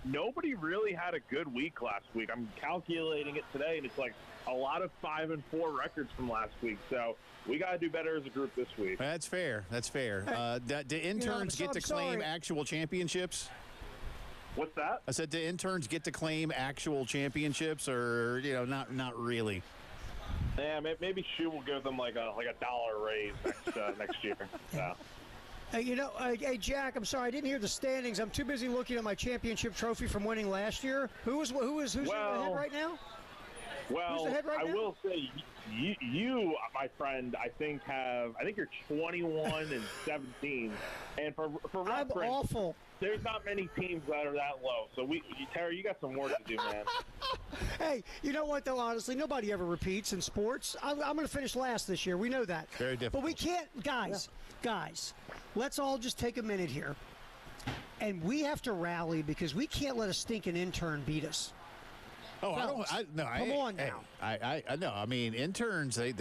nobody really had a good week last week. I'm calculating it today, and it's like a lot of 5-4 records from last week. So we got to do better as a group this week. That's fair. Do interns get to claim actual championships? What's that? I said, do interns get to claim actual championships, or not really? Yeah, maybe Shu will give them like a $1 raise next year. Yeah. Hey, Jack, I'm sorry, I didn't hear the standings. I'm too busy looking at my championship trophy from winning last year. Who's ahead right now? Well, I will say you, my friend, I think you're 21-17, and for reference, I'm awful. There's not many teams that are that low. So Terry, you got some work to do, man. Hey, you know what, though, honestly, nobody ever repeats in sports. I'm going to finish last this year. We know that. Very difficult. But we can't, guys, let's all just take a minute here. And we have to rally because we can't let a stinking intern beat us. Oh, come on now. I mean, interns, they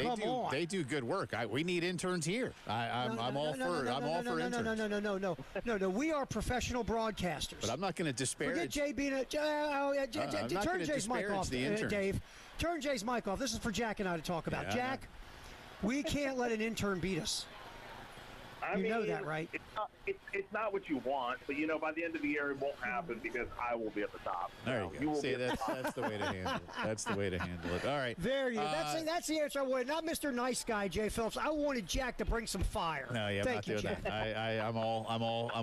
do good work. We need interns here. I'm all for interns. No. We are professional broadcasters. But I'm not going to disparage. Forget Jay being turn Jay's mic off, Dave. Turn Jay's mic off. This is for Jack and I to talk about. Yeah, Jack, we can't let an intern beat us. You know that, right? It's not what you want, but by the end of the year it won't happen because I will be at the top. There you go. See, that's the way to handle it. That's the way to handle it. All right. There you go. That's the answer I wanted. Not Mr. Nice Guy, Jay Phelps. I wanted Jack to bring some fire. No, yeah, Thank I'm not you, doing that. I'm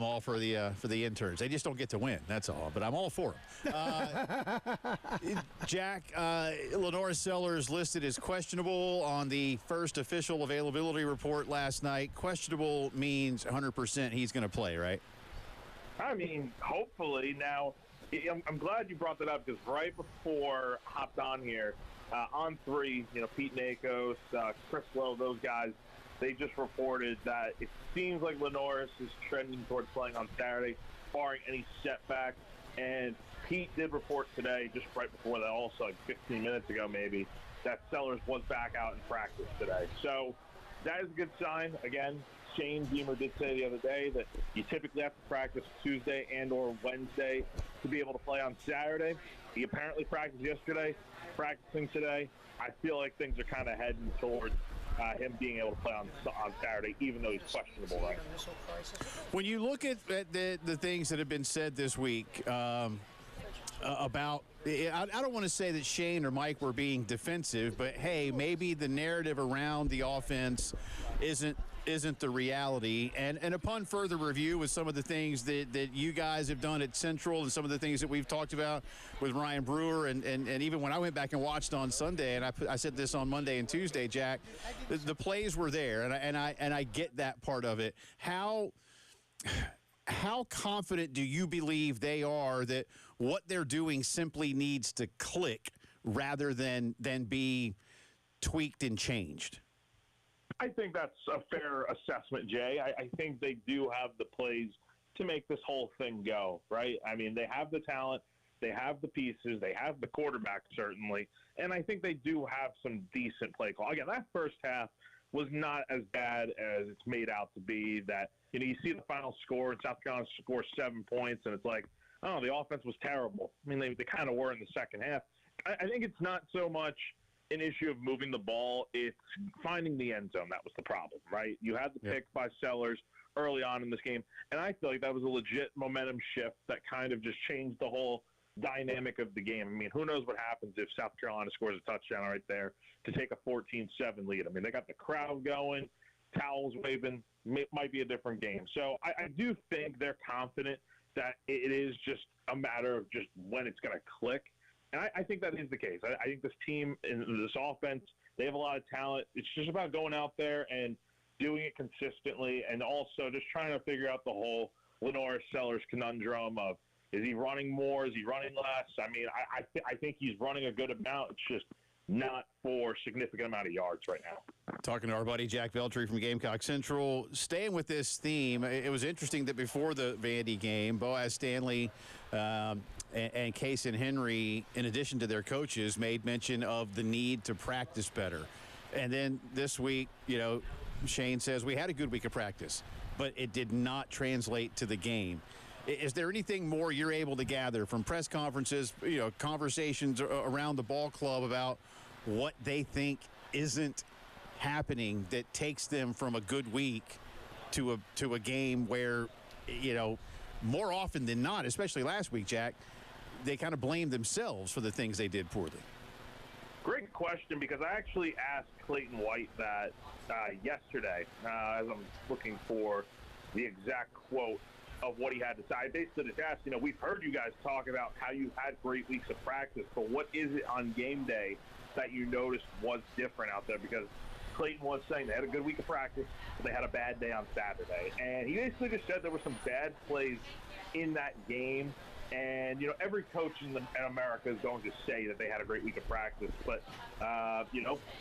all for the interns. They just don't get to win. That's all. But I'm all for them. Jack, Lenore Sellers listed as questionable on the first official availability report last night. Questionable means 100% he's going to play, right? I mean, hopefully. Now, I'm glad you brought that up because right before I hopped on here, on 3, Pete Nakos, Chris Lowe, those guys, they just reported that it seems like Lenoris is trending towards playing on Saturday, barring any setback. And Pete did report today, just right before that, also like 15 minutes ago maybe, that Sellers was back out in practice today. So that is a good sign. Again, Shane Beamer did say the other day that you typically have to practice Tuesday and or Wednesday to be able to play on Saturday. He apparently practiced yesterday, practicing today. I feel like things are kind of heading towards him being able to play on Saturday, even though he's questionable, right? When you look at the things that have been said this week about, I don't want to say that Shane or Mike were being defensive, but hey, maybe the narrative around the offense isn't the reality. And upon further review with some of the things that you guys have done at Central and some of the things that we've talked about with Ryan Brewer and even when I went back and watched on Sunday, and I said this on Monday and Tuesday, Jack, the plays were there, and I get that part of it. How confident do you believe they are that what they're doing simply needs to click rather than be tweaked and changed? I think that's a fair assessment, Jay. I think they do have the plays to make this whole thing go, right? I mean, they have the talent, they have the pieces, they have the quarterback, certainly, and I think they do have some decent play call. Again, that first half was not as bad as it's made out to be. That you see the final score, and South Carolina scores 7 points, and it's like, oh, the offense was terrible. I mean, they kind of were in the second half. I think it's not so much an issue of moving the ball. It's finding the end zone. That was the problem, right? You had the pick by Sellers early on in this game, and I feel like that was a legit momentum shift that kind of just changed the whole dynamic of the game. I mean, who knows what happens if South Carolina scores a touchdown right there to take a 14-7 lead. I mean, they got the crowd going, towels waving, might be a different game. So I do think they're confident that it is just a matter of just when it's going to click. And I think that is the case. I think this team and this offense, they have a lot of talent. It's just about going out there and doing it consistently, and also just trying to figure out the whole Lenore Sellers conundrum of, is he running more? Is he running less? I mean, I think he's running a good amount. It's just not for a significant amount of yards right now. Talking to our buddy Jack Veltri from Gamecock Central. Staying with this theme, it was interesting that before the Vandy game, Boaz Stanley and Kaysen Henry, in addition to their coaches, made mention of the need to practice better. And then this week, Shane says, we had a good week of practice, but it did not translate to the game. Is there anything more you're able to gather from press conferences, conversations around the ball club about what they think isn't happening that takes them from a good week to a game where, more often than not, especially last week, Jack, they kind of blame themselves for the things they did poorly? Great question, because I actually asked Clayton White that yesterday as I'm looking for the exact quote of what he had to say. I basically just asked, we've heard you guys talk about how you had great weeks of practice, but what is it on game day that you noticed was different out there? Because Clayton was saying they had a good week of practice, but they had a bad day on Saturday. And he basically just said there were some bad plays in that game. And, every coach in America is going to say that they had a great week of practice. But,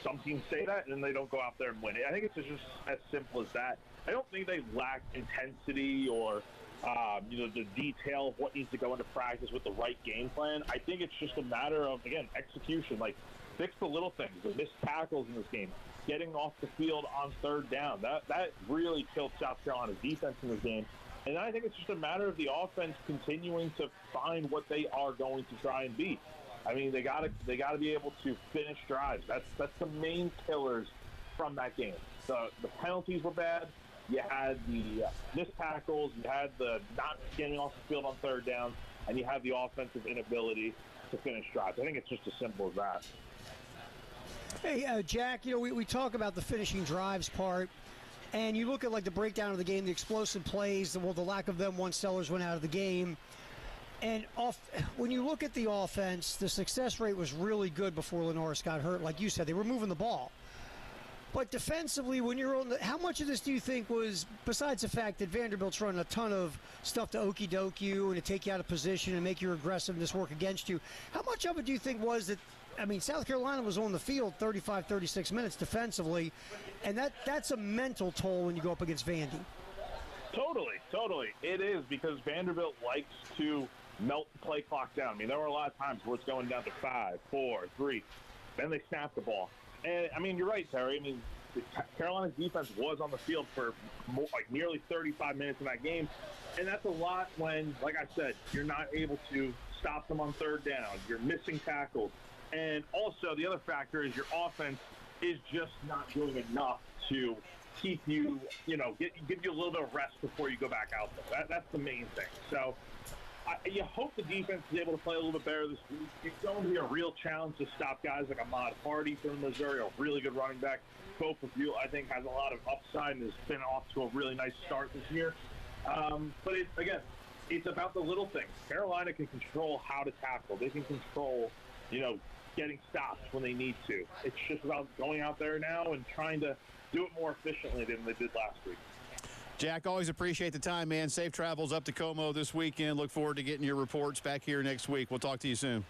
some teams say that, and then they don't go out there and win it. I think it's just as simple as that. I don't think they lack intensity or, the detail of what needs to go into practice with the right game plan. I think it's just a matter of, again, execution. Like, fix the little things, the missed tackles in this game, getting off the field on third down. That really killed South Carolina's defense in this game. And I think it's just a matter of the offense continuing to find what they are going to try and be. I mean, they gotta be able to finish drives. That's the main killers from that game. The penalties were bad. You had the missed tackles. You had the not getting off the field on third down, and you have the offensive inability to finish drives. I think it's just as simple as that. Hey, Jack, we talk about the finishing drives part, and you look at like the breakdown of the game, the explosive plays, the lack of them once Sellers went out of the game. And when you look at the offense, the success rate was really good before Lenoris got hurt. Like you said, they were moving the ball. But defensively, when you're on how much of this do you think was, besides the fact that Vanderbilt's running a ton of stuff to okey-doke you and to take you out of position and make your aggressiveness work against you, how much of it do you think was that, South Carolina was on the field 35, 36 minutes defensively, and that's a mental toll when you go up against Vandy? Totally. It is, because Vanderbilt likes to melt the play clock down. There were a lot of times where it's going down to 5, 4, 3. Then they snap the ball. And, you're right, Terry. Carolina's defense was on the field for nearly 35 minutes in that game. And that's a lot when, like I said, you're not able to stop them on third down. You're missing tackles. And also, the other factor is your offense is just not doing enough to keep you, give you a little bit of rest before you go back out there. That's the main thing. So you hope the defense is able to play a little bit better this week. It's going to be a real challenge to stop guys like Ahmad Hardy from Missouri, a really good running back. Both of you, I think, has a lot of upside and has been off to a really nice start this year. But it's about the little things. Carolina can control how to tackle. They can control, getting stops when they need to. It's just about going out there now and trying to do it more efficiently than they did last week. Jack, always appreciate the time, man. Safe travels up to Como this weekend. Look forward to getting your reports back here next week. We'll talk to you soon.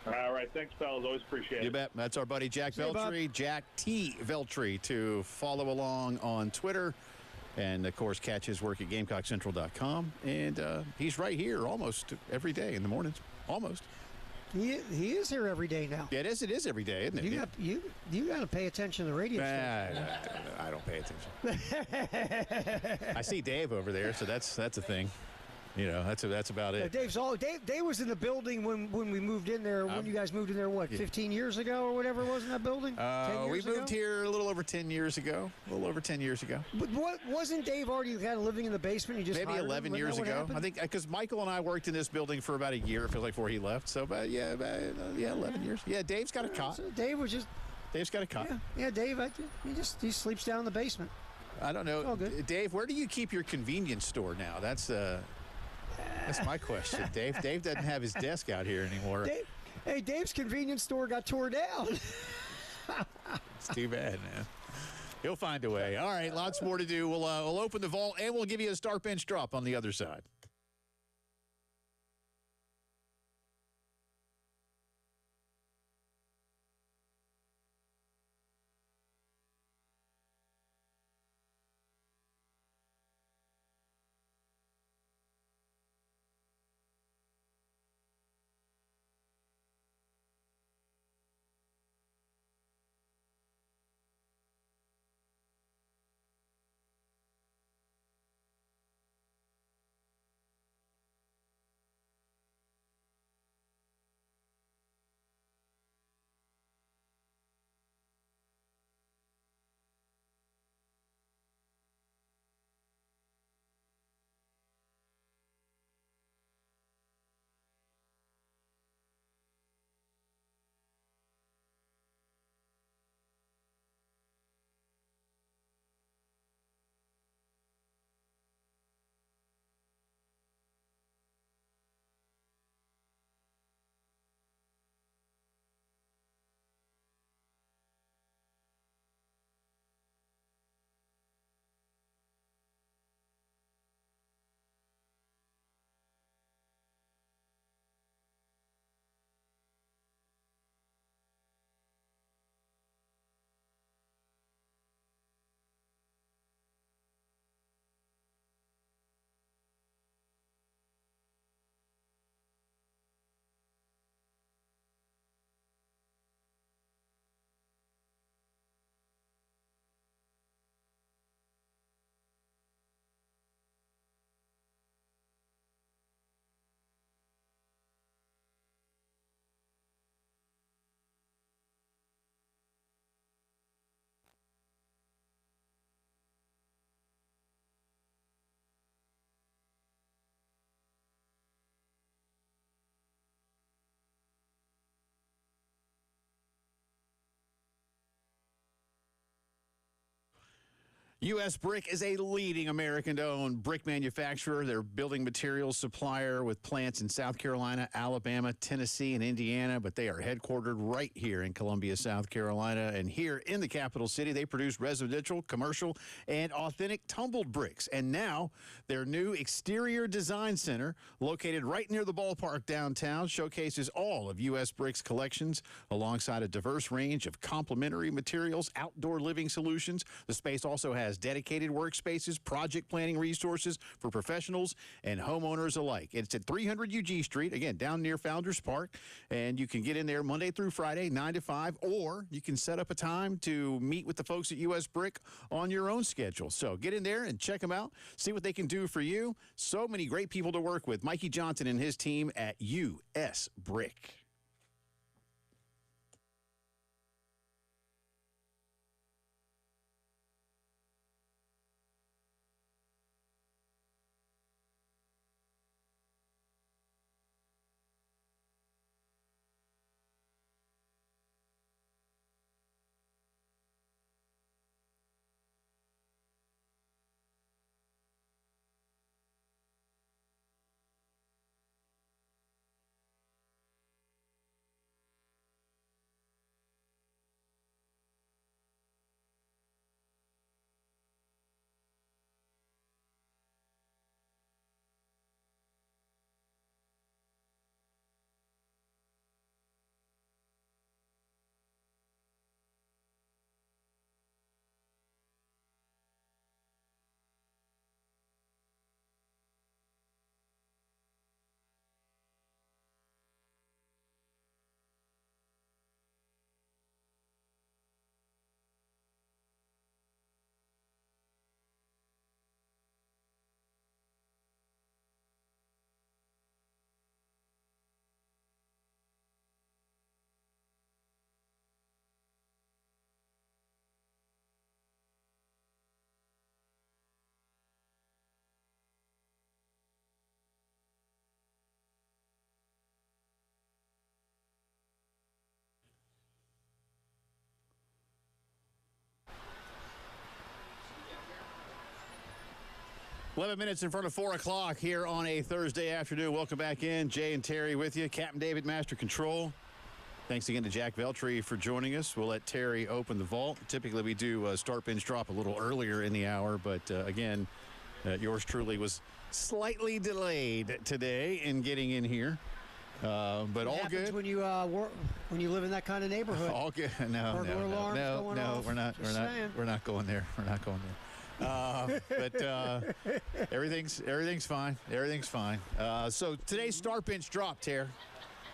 All right. Thanks, fellas. Always appreciate it. You bet. That's our buddy Jack Veltri, Jack T. Veltri, to follow along on Twitter. And, of course, catch his work at GamecockCentral.com. And he's right here almost every day in the mornings. Almost. He is here every day now. Yeah, it is every day, isn't it? You got to pay attention to the radio station. I don't pay attention. I see Dave over there, so that's a thing. That's about it. Dave was in the building when we moved in there. When you guys moved in there, 15 years ago or whatever it was in that building? 10 years we moved here a little over 10 years ago. But wasn't Dave already kind of living in the basement? You just maybe 11 years ago. I think because Michael and I worked in this building for about a year. It feels like before he left. So, 11 years. Yeah, Dave's got a cot. So Dave's got a cot. Yeah, Dave. He sleeps down in the basement. I don't know. It's all good. Dave, where do you keep your convenience store now? That's my question, Dave. Dave doesn't have his desk out here anymore. Dave's convenience store got tore down. It's too bad, man. He'll find a way. All right, lots more to do. We'll open the vault, and we'll give you a start bench drop on the other side. U.S. Brick is a leading American-owned brick manufacturer. They're building materials supplier with plants in South Carolina, Alabama, Tennessee, and Indiana, but they are headquartered right here in Columbia, South Carolina. And here in the capital city, they produce residential, commercial, and authentic tumbled bricks. And now their new exterior design center, located right near the ballpark downtown, showcases all of U.S. Brick's collections alongside a diverse range of complementary materials, outdoor living solutions. The space also has dedicated workspaces, project planning resources for professionals and homeowners alike. It's at 300 UG Street, again, down near Founders Park, and you can get in there Monday through Friday, 9 to 5, or you can set up a time to meet with the folks at U.S. Brick on your own schedule. So get in there and check them out, see what they can do for you. So many great people to work with. Mikey Johnson and his team at U.S. Brick. Eleven minutes in front of 4 o'clock here on a Thursday afternoon. Welcome back in. Jay and Terry with you. Captain David, Master Control. Thanks again to Jack Veltri for joining us. We'll let Terry open the vault. Typically, we do start, bench, drop a little earlier in the hour, but again, yours truly was slightly delayed today in getting in here. But all good when you live in that kind of neighborhood. All good. No, we're not going there. We're not going there. But everything's fine. Everything's fine. So today's start, bench, drop, Ter.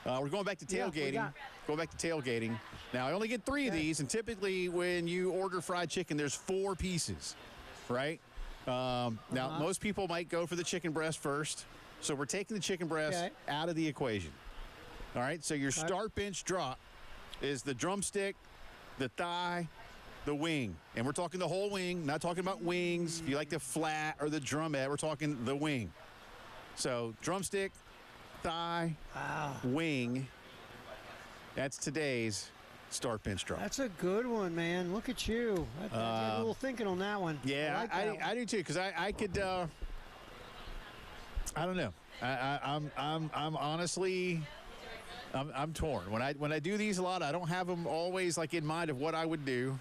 We're going back to tailgating. Now, I only get 3 of these, and typically when you order fried chicken, there's 4 pieces, right? Now, most people might go for the chicken breast first, so we're taking the chicken breast out of the equation. All right, so your start, bench, drop is the drumstick, the thigh, the wing. And we're talking the whole wing, not talking about wings. If you like the flat or the drumette, we're talking the wing. So drumstick, thigh, wing. That's today's start, bench, drop. That's a good one, man. Look at you. I did a little thinking on that one. Yeah, I do too, because I could, I don't know. I'm honestly, I'm torn. When I do these a lot, I don't have them always like in mind of what I would do.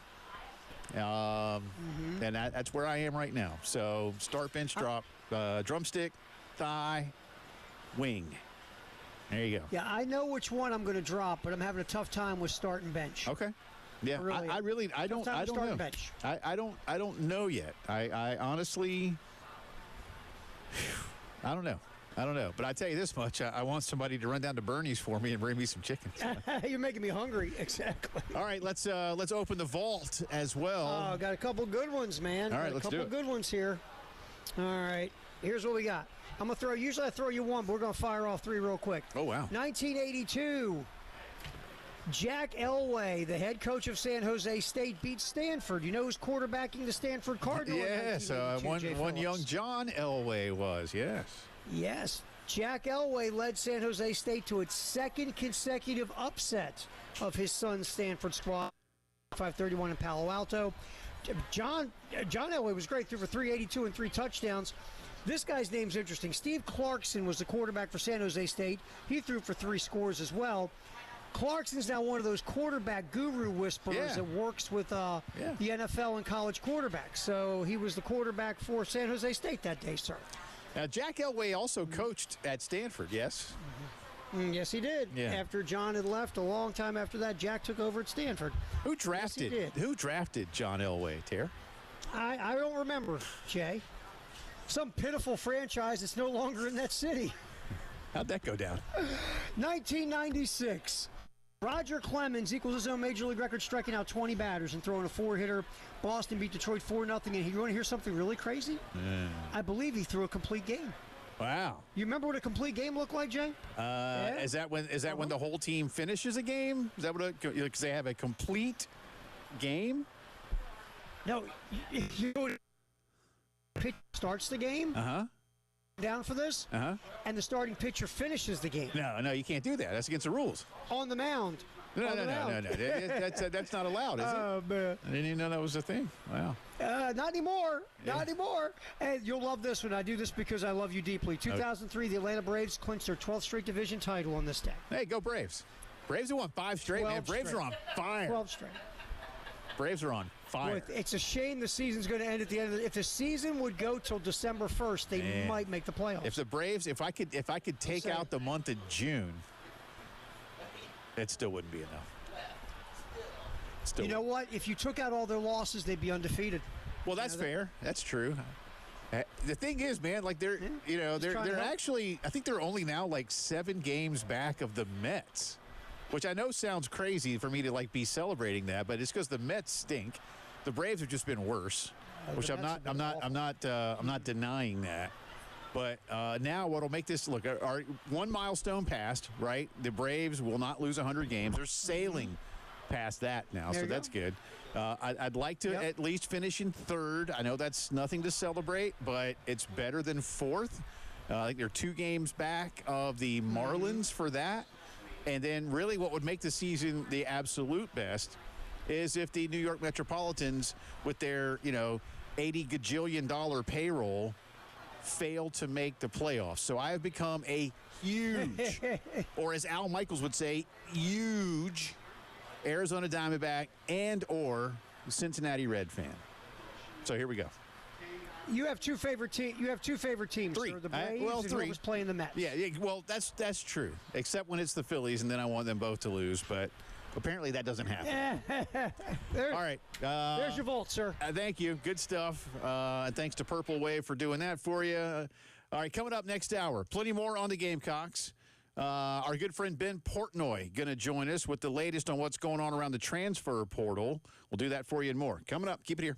And that's where I am right now. So start, bench, drop, drumstick, thigh, wing. There you go. Yeah, I know which one I'm going to drop, but I'm having a tough time with start and bench. Okay. Yeah, really, I don't know. Bench. I don't know yet. I honestly, I don't know. But I tell you this much: I want somebody to run down to Bernie's for me and bring me some chicken. You're making me hungry. Exactly. All right, let's open the vault as well. Oh, got a couple good ones, man. All right, let's do it. A couple good ones here. All right, here's what we got. I'm gonna throw. Usually I throw you one, but we're gonna fire off 3 real quick. Oh wow. 1982. Jack Elway, the head coach of San Jose State, beat Stanford. You know who's quarterbacking the Stanford Cardinals? Yes, one young John Elway was. Yes. Jack Elway led San Jose State to its 2nd consecutive upset of his son's Stanford squad, 531 in Palo Alto. John Elway was great, threw for 382 and 3 touchdowns. This guy's name's interesting. Steve Clarkson was the quarterback for San Jose State. He threw for 3 scores as well. Clarkson's now one of those quarterback guru whisperers that works with the NFL and college quarterbacks. So he was the quarterback for San Jose State that day, sir. Now, Jack Elway also coached at Stanford, yes? Yes, he did. Yeah. After John had left, a long time after that, Jack took over at Stanford. Who drafted John Elway, Tare? I don't remember, Jay. Some pitiful franchise that's no longer in that city. How'd that go down? 1996. Roger Clemens equals his own Major League record, striking out 20 batters and throwing a 4-hitter. Boston beat Detroit 4-0. And you want to hear something really crazy? I believe he threw a complete game. Wow. You remember what a complete game looked like, Jay? Is that when the whole team finishes a game? Is that what because they have a complete game? No, pitch starts the game. Down for this. And the starting pitcher finishes the game. No, you can't do that. That's against the rules. On the mound. No. That's not allowed, is it? Oh, man. I didn't even know that was a thing. Wow. Not anymore. Not anymore. And you'll love this one. I do this because I love you deeply. 2003, the Atlanta Braves clinched their 12th straight division title on this day. Hey, go Braves. Braves have won 5 straight, man. Braves are on fire. 12 straight. Braves are on fire. Boy, it's a shame the season's going to end at the end of if the season would go till December 1st, they might make the playoffs. If the Braves, if I could take out the month of June, it still wouldn't be enough. You know what? If you took out all their losses, they'd be undefeated. Well, that's fair. That's true. The thing is, man, like they're actually, I think they're only now like 7 games back of the Mets, which I know sounds crazy for me to like be celebrating that, but it's because the Mets stink. The Braves have just been worse, which I'm not denying that. But now what'll make this look, our one milestone passed, right? The Braves will not lose 100 games. They're sailing past that now, so that's good. I'd like to at least finish in 3rd. I know that's nothing to celebrate, but it's better than 4th. I think they're 2 games back of the Marlins for that. And then really what would make the season the absolute best is if the New York Metropolitans, with their, $80 gajillion payroll, fail to make the playoffs. So I have become a huge, or as Al Michaels would say, huge Arizona Diamondback and or Cincinnati Red fan. So here we go. You have 2 favorite teams. You have 2 favorite teams. 3. The Braves and 3. whoever's playing the Mets. Yeah. Well, that's true. Except when it's the Phillies, and then I want them both to lose. But apparently that doesn't happen. All right. There's your vault, sir. Thank you. Good stuff. And thanks to Purple Wave for doing that for you. All right. Coming up next hour, plenty more on the Gamecocks. Our good friend Ben Portnoy going to join us with the latest on what's going on around the transfer portal. We'll do that for you and more. Coming up. Keep it here.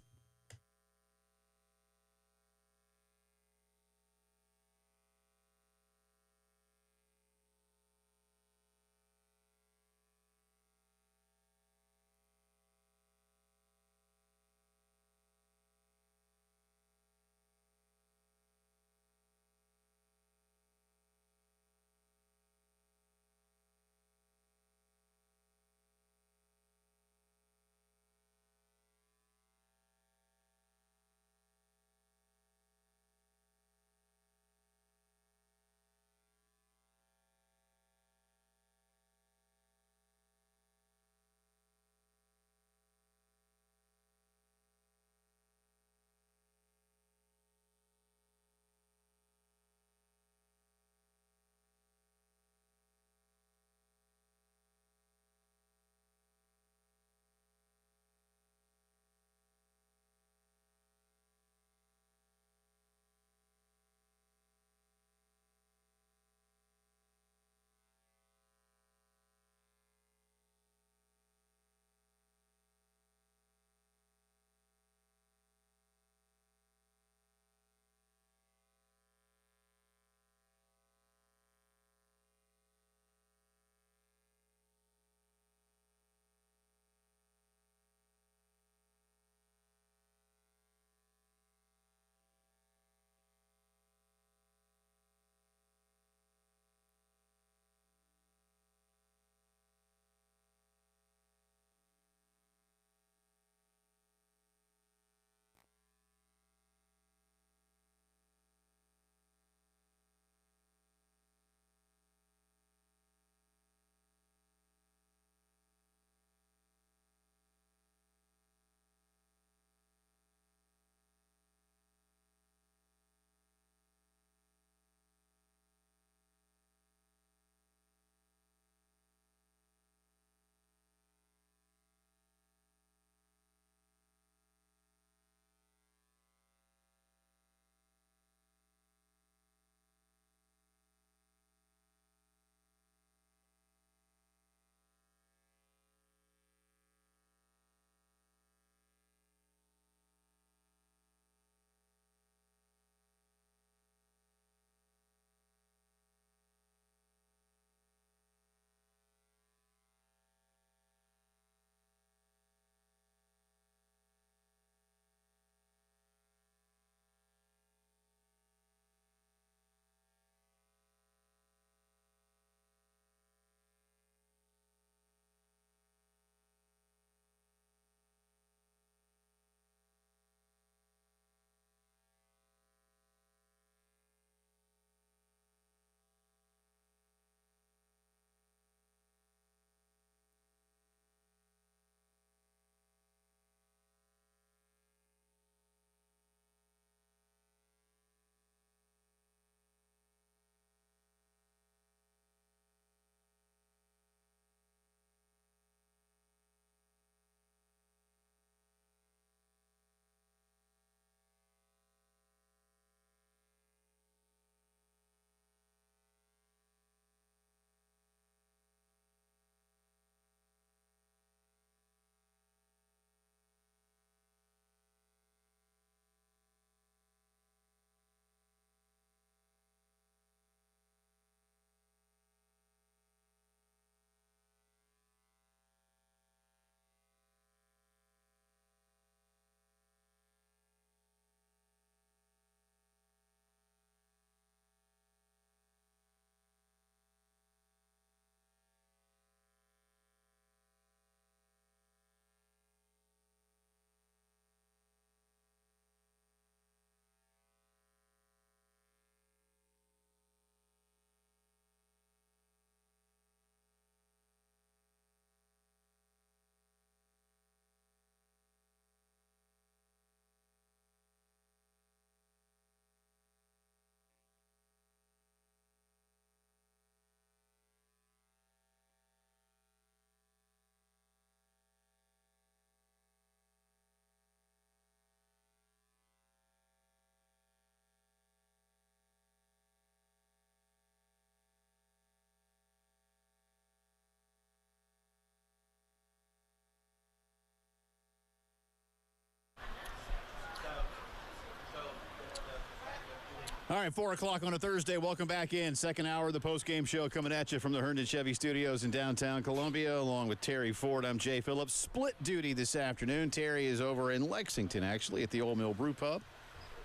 right, 4 o'clock on a Thursday. Welcome back in. Second hour of the post-game show coming at you from the Herndon Chevy Studios in downtown Columbia, along with Terry Ford. I'm Jay Phillips. Split duty this afternoon. Terry is over in Lexington, actually, at the Old Mill Brew Pub,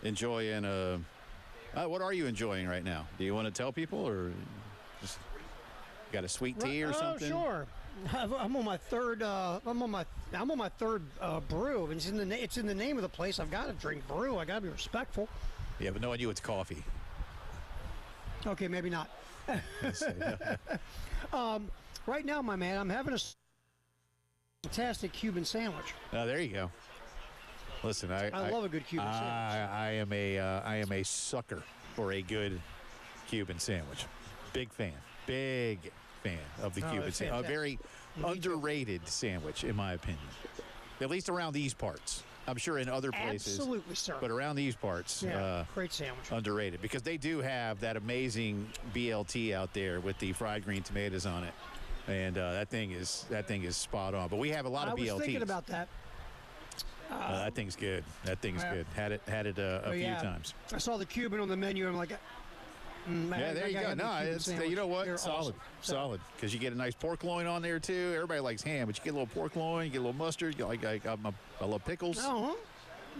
enjoying what are you enjoying right now? Do you want to tell people, or just got a sweet tea or something? Oh, sure. I'm on my third. I'm on my third brew. It's in the name of the place. I've got to drink brew. I got to be respectful. Yeah, but no idea it's coffee. Okay, maybe not. Right now, my man, I'm having a fantastic Cuban sandwich. Oh, there you go. Listen, I love a good Cuban sandwich. I am a sucker for a good Cuban sandwich. Big fan of the Cuban sandwich. A very underrated sandwich, in my opinion. At least around these parts. I'm sure in other places. Absolutely, sir. But around these parts, great sandwich. Underrated, because they do have that amazing BLT out there with the fried green tomatoes on it, and that thing is spot on. But we have a lot of BLTs. I was thinking about that. That thing's good. That thing's good. Had it a few times. I saw the Cuban on the menu. I'm like, there you go. No, it's you know what? They're solid, solid. Because you get a nice pork loin on there too. Everybody likes ham, but you get a little pork loin, you get a little mustard. I love pickles.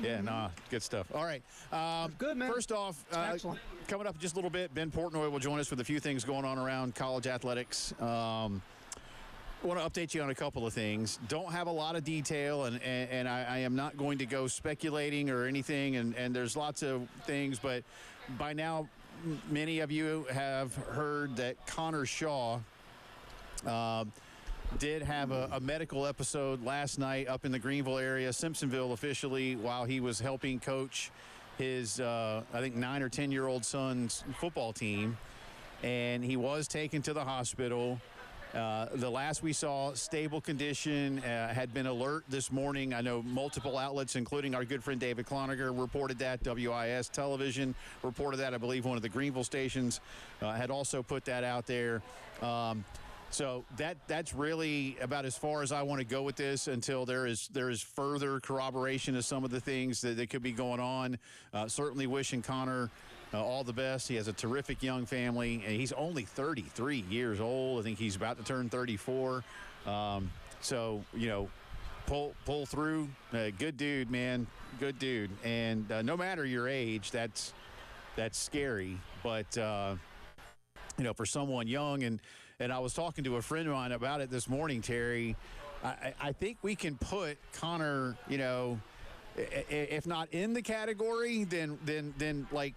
Yeah, good stuff. All right. Good, man. First off, coming up in just a little bit, Ben Portnoy will join us with a few things going on around college athletics. I want to update you on a couple of things. Don't have a lot of detail, and I am not going to go speculating or anything, and there's lots of things, but by now, many of you have heard that Connor Shaw did have a medical episode last night up in the Greenville area, Simpsonville officially, while he was helping coach his, I think, 9 or 10-year-old son's football team. And he was taken to the hospital. The last we saw, stable condition, had been alert this morning. I know multiple outlets, including our good friend David Cloninger, reported that. WIS Television reported that. I believe one of the Greenville stations had also put that out there. So that's really about as far as I want to go with this until there is further corroboration of some of the things that could be going on. Certainly wishing Connor all the best. He has a terrific young family, and he's only 33 years old. I think he's about to turn 34. So, pull through. Good dude, man. Good dude. And no matter your age, that's scary. But, for someone young, and I was talking to a friend of mine about it this morning, Terry, I think we can put Connor, if not in the category, then like,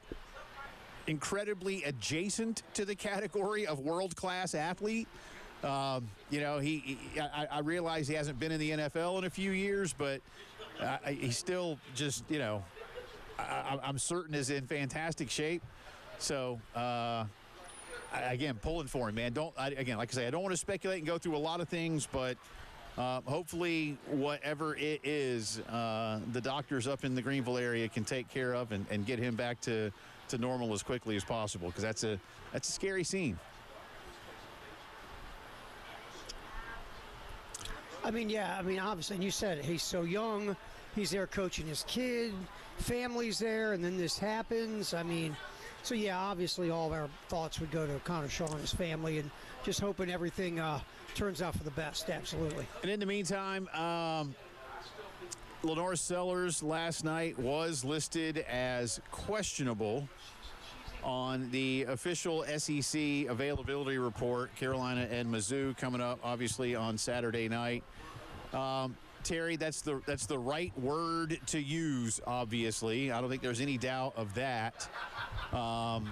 incredibly adjacent to the category of world-class athlete. I realize he hasn't been in the NFL in a few years, but he's still just, I'm certain is in fantastic shape. So, again, pulling for him, man. Like I say, I don't want to speculate and go through a lot of things, but hopefully whatever it is, the doctors up in the Greenville area can take care of and get him back to normal as quickly as possible, because that's a scary scene. Obviously, and you said it, he's so young. He's there coaching his kid, family's there, and then this happens. So yeah, obviously all of our thoughts would go to Connor Shaw and his family, and just hoping everything turns out for the best. Absolutely. And in the meantime, Lenore Sellers last night was listed as questionable on the official SEC availability report. Carolina and Mizzou coming up, obviously, on Saturday night. Terry, that's the right word to use, obviously. I don't think there's any doubt of that. And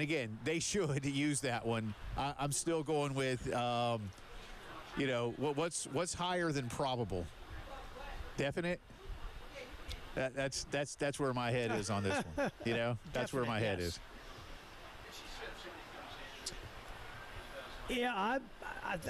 again, they should use that one. I'm still going with, what's higher than probable? Definite? That's where my head is on this one. That's where my head is. Yeah,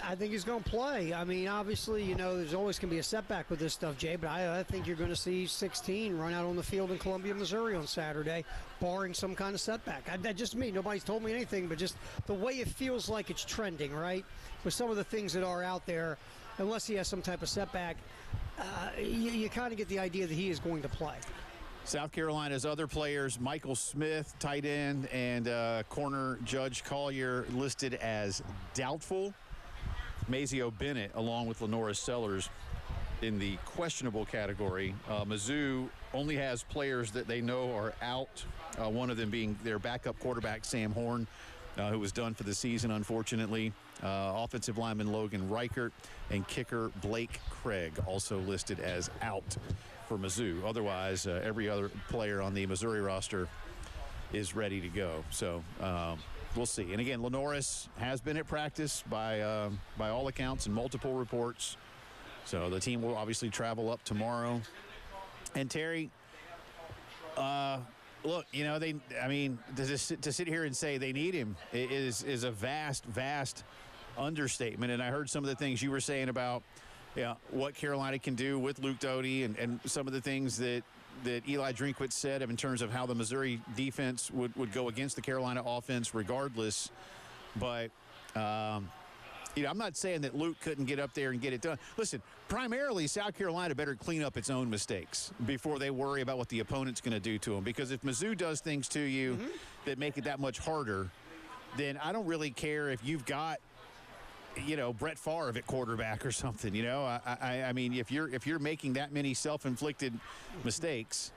I think he's going to play. Obviously, there's always going to be a setback with this stuff, Jay, but I think you're going to see 16 run out on the field in Columbia, Missouri on Saturday, barring some kind of setback. That's just me. Nobody's told me anything, but just the way it feels like it's trending, right? With some of the things that are out there, unless he has some type of setback, you kind of get the idea that he is going to play. South Carolina's other players, Michael Smith, tight end, and corner Judge Collier listed as doubtful. Mazio Bennett, along with Lenora Sellers, in the questionable category. Mizzou only has players that they know are out, one of them being their backup quarterback, Sam Horn, who was done for the season, unfortunately. Offensive lineman Logan Reichert and kicker Blake Craig also listed as out for Mizzou. Otherwise, every other player on the Missouri roster is ready to go. So we'll see. And again, Lenoris has been at practice by all accounts and multiple reports. So the team will obviously travel up tomorrow. And Terry, look, you know, to sit here and say they need him is a vast understatement. And I heard some of the things you were saying about what Carolina can do with Luke Doty and some of the things that Eli Drinkwitz said in terms of how the Missouri defense would go against the Carolina offense regardless. But, I'm not saying that Luke couldn't get up there and get it done. Listen, primarily South Carolina better clean up its own mistakes before they worry about what the opponent's going to do to them. Because if Mizzou does things to you that make it that much harder, then I don't really care if you've got Brett Favre at quarterback or something. I mean, if you're making that many self-inflicted mistakes,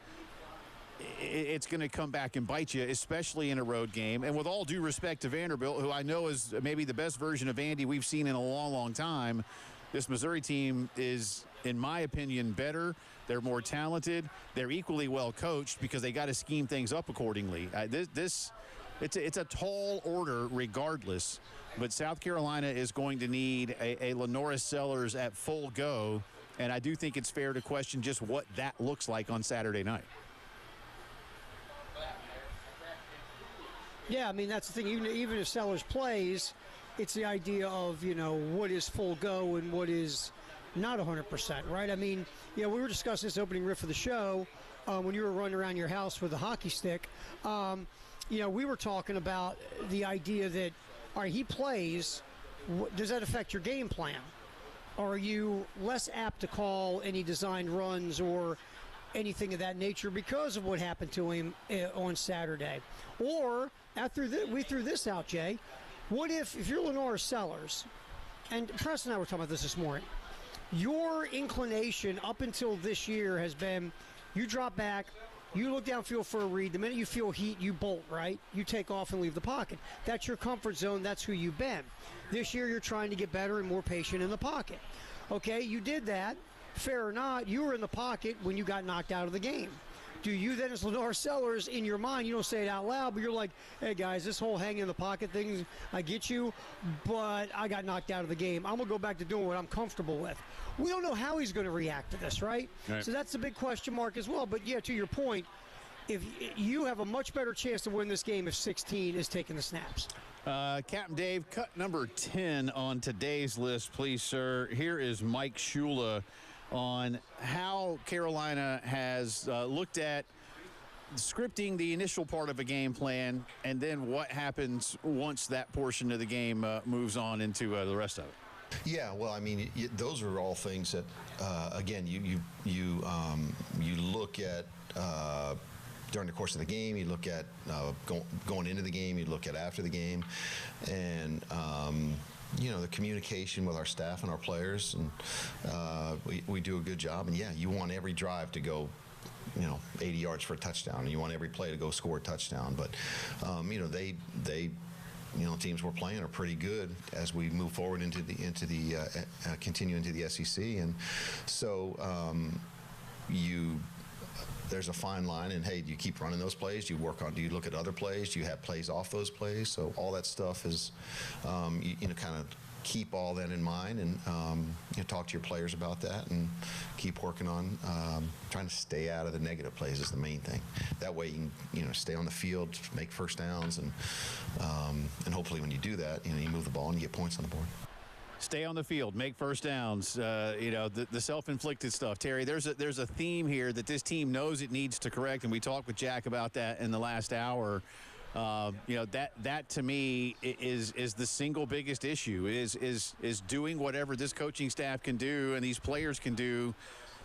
it's going to come back and bite you, especially in a road game. And with all due respect to Vanderbilt, who I know is maybe the best version of Andy we've seen in a long time, this Missouri team is, in my opinion, better. They're more talented. They're equally well coached because they got to scheme things up accordingly. It's a tall order regardless. But South Carolina is going to need a Lenora Sellers at full go, and I do think it's fair to question just what that looks like on Saturday night. Yeah, I mean, that's the thing. Even if Sellers plays, it's the idea of, what is full go and what is not 100%, right? I mean, we were discussing this opening riff of the show when you were running around your house with a hockey stick. We were talking about the idea that, all right, he plays. Does that affect your game plan? Are you less apt to call any designed runs or anything of that nature because of what happened to him on Saturday? Or, we threw this out, Jay, what if you're Lenora Sellers, and Preston and I were talking about this morning, your inclination up until this year has been you drop back, you look downfield for a read. The minute you feel heat, you bolt, right? You take off and leave the pocket. That's your comfort zone. That's who you've been. This year, you're trying to get better and more patient in the pocket. Okay, you did that. Fair or not, you were in the pocket when you got knocked out of the game. Do you then, as Lenora Sellers, in your mind, you don't say it out loud, but you're like, hey, guys, this whole hang in the pocket thing, I get you, but I got knocked out of the game. I'm going to go back to doing what I'm comfortable with. We don't know how he's going to react to this, right? So that's the big question mark as well. But, yeah, to your point, if you have a much better chance to win this game if 16 is taking the snaps. Captain Dave, cut number 10 on today's list, please, sir. Here is Mike Shula on how Carolina has looked at scripting the initial part of a game plan and then what happens once that portion of the game moves on into the rest of it. Yeah, well, I mean, those are all things that, again, you look at during the course of the game. You look at going into the game. You look at after the game, and the communication with our staff and our players, and we do a good job. And yeah, you want every drive to go 80 yards for a touchdown, and you want every play to go score a touchdown. But teams we're playing are pretty good as we move forward continue into the SEC, and so there's a fine line. And hey, do you keep running those plays? Do you look at other plays? Do you have plays off those plays? So all that stuff is kind of keep all that in mind, and talk to your players about that, and keep working on trying to stay out of the negative plays is the main thing. That way you can stay on the field, make first downs, and hopefully when you do that, you move the ball and you get points on the board. Stay on the field, make first downs. The self-inflicted stuff. Terry, there's a theme here that this team knows it needs to correct, and we talked with Jack about that in the last hour. That to me is the single biggest issue is doing whatever this coaching staff can do and these players can do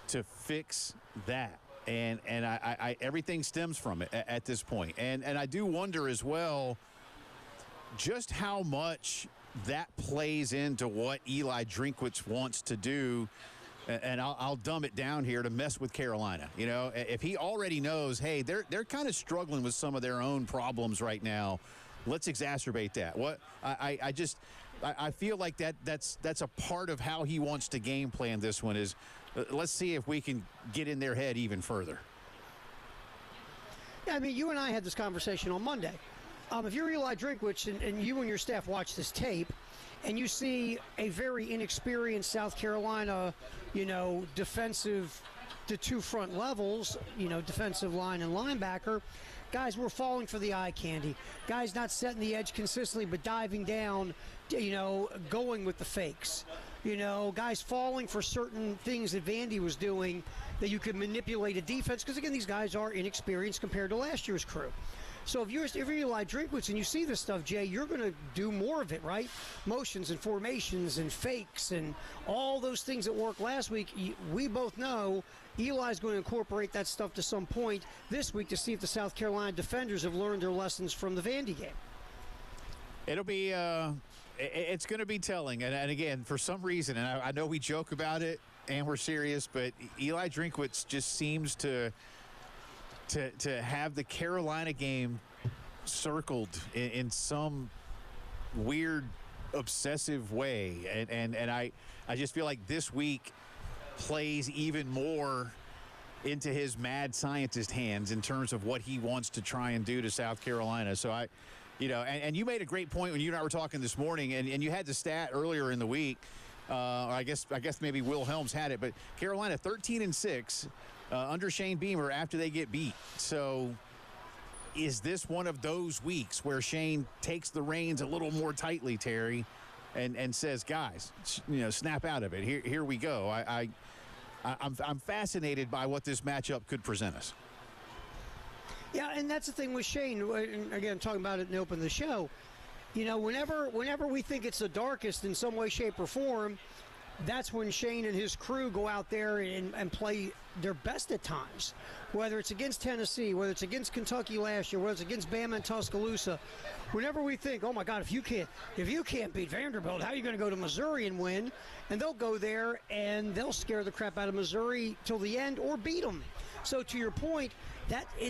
to fix that. And I everything stems from it at this point. And I do wonder as well just how much that plays into what Eli Drinkwitz wants to do. And I'll dumb it down here, to mess with Carolina. You know, if he already knows, hey, they're kind of struggling with some of their own problems right now, let's exacerbate that. I feel like that's a part of how he wants to game plan this one is, let's see if we can get in their head even further. Yeah, I mean, you and I had this conversation on Monday. If you're Eli Drinkwitz and you and your staff watch this tape, and you see a very inexperienced South Carolina, defensive, the two front levels, defensive line and linebacker, guys were falling for the eye candy. Guys not setting the edge consistently, but diving down, going with the fakes. Guys falling for certain things that Vandy was doing that you could manipulate a defense. Because, again, these guys are inexperienced compared to last year's crew. So if you're Eli Drinkwitz and you see this stuff, Jay, you're going to do more of it, right? Motions and formations and fakes and all those things that worked last week. We both know Eli's going to incorporate that stuff to some point this week to see if the South Carolina defenders have learned their lessons from the Vandy game. It'll be it's going to be telling. And again, for some reason, and I know we joke about it and we're serious, but Eli Drinkwitz just seems to have the Carolina game circled in some weird, obsessive way. And I just feel like this week plays even more into his mad scientist hands in terms of what he wants to try and do to South Carolina. So and you made a great point when you and I were talking this morning, and you had the stat earlier in the week. I guess maybe Will Helms had it, but Carolina 13-6 under Shane Beamer after they get beat. So is this one of those weeks where Shane takes the reins a little more tightly, Terry, and says, guys, snap out of it. Here we go. I'm fascinated by what this matchup could present us. Yeah, and that's the thing with Shane. And again, talking about it in the open of the show. Whenever we think it's the darkest in some way, shape, or form, that's when Shane and his crew go out there and play their best at times. Whether it's against Tennessee, whether it's against Kentucky last year, whether it's against Bama and Tuscaloosa. Whenever we think, oh my God, if you can't beat Vanderbilt, how are you going to go to Missouri and win? And they'll go there and they'll scare the crap out of Missouri till the end or beat them. So to your point,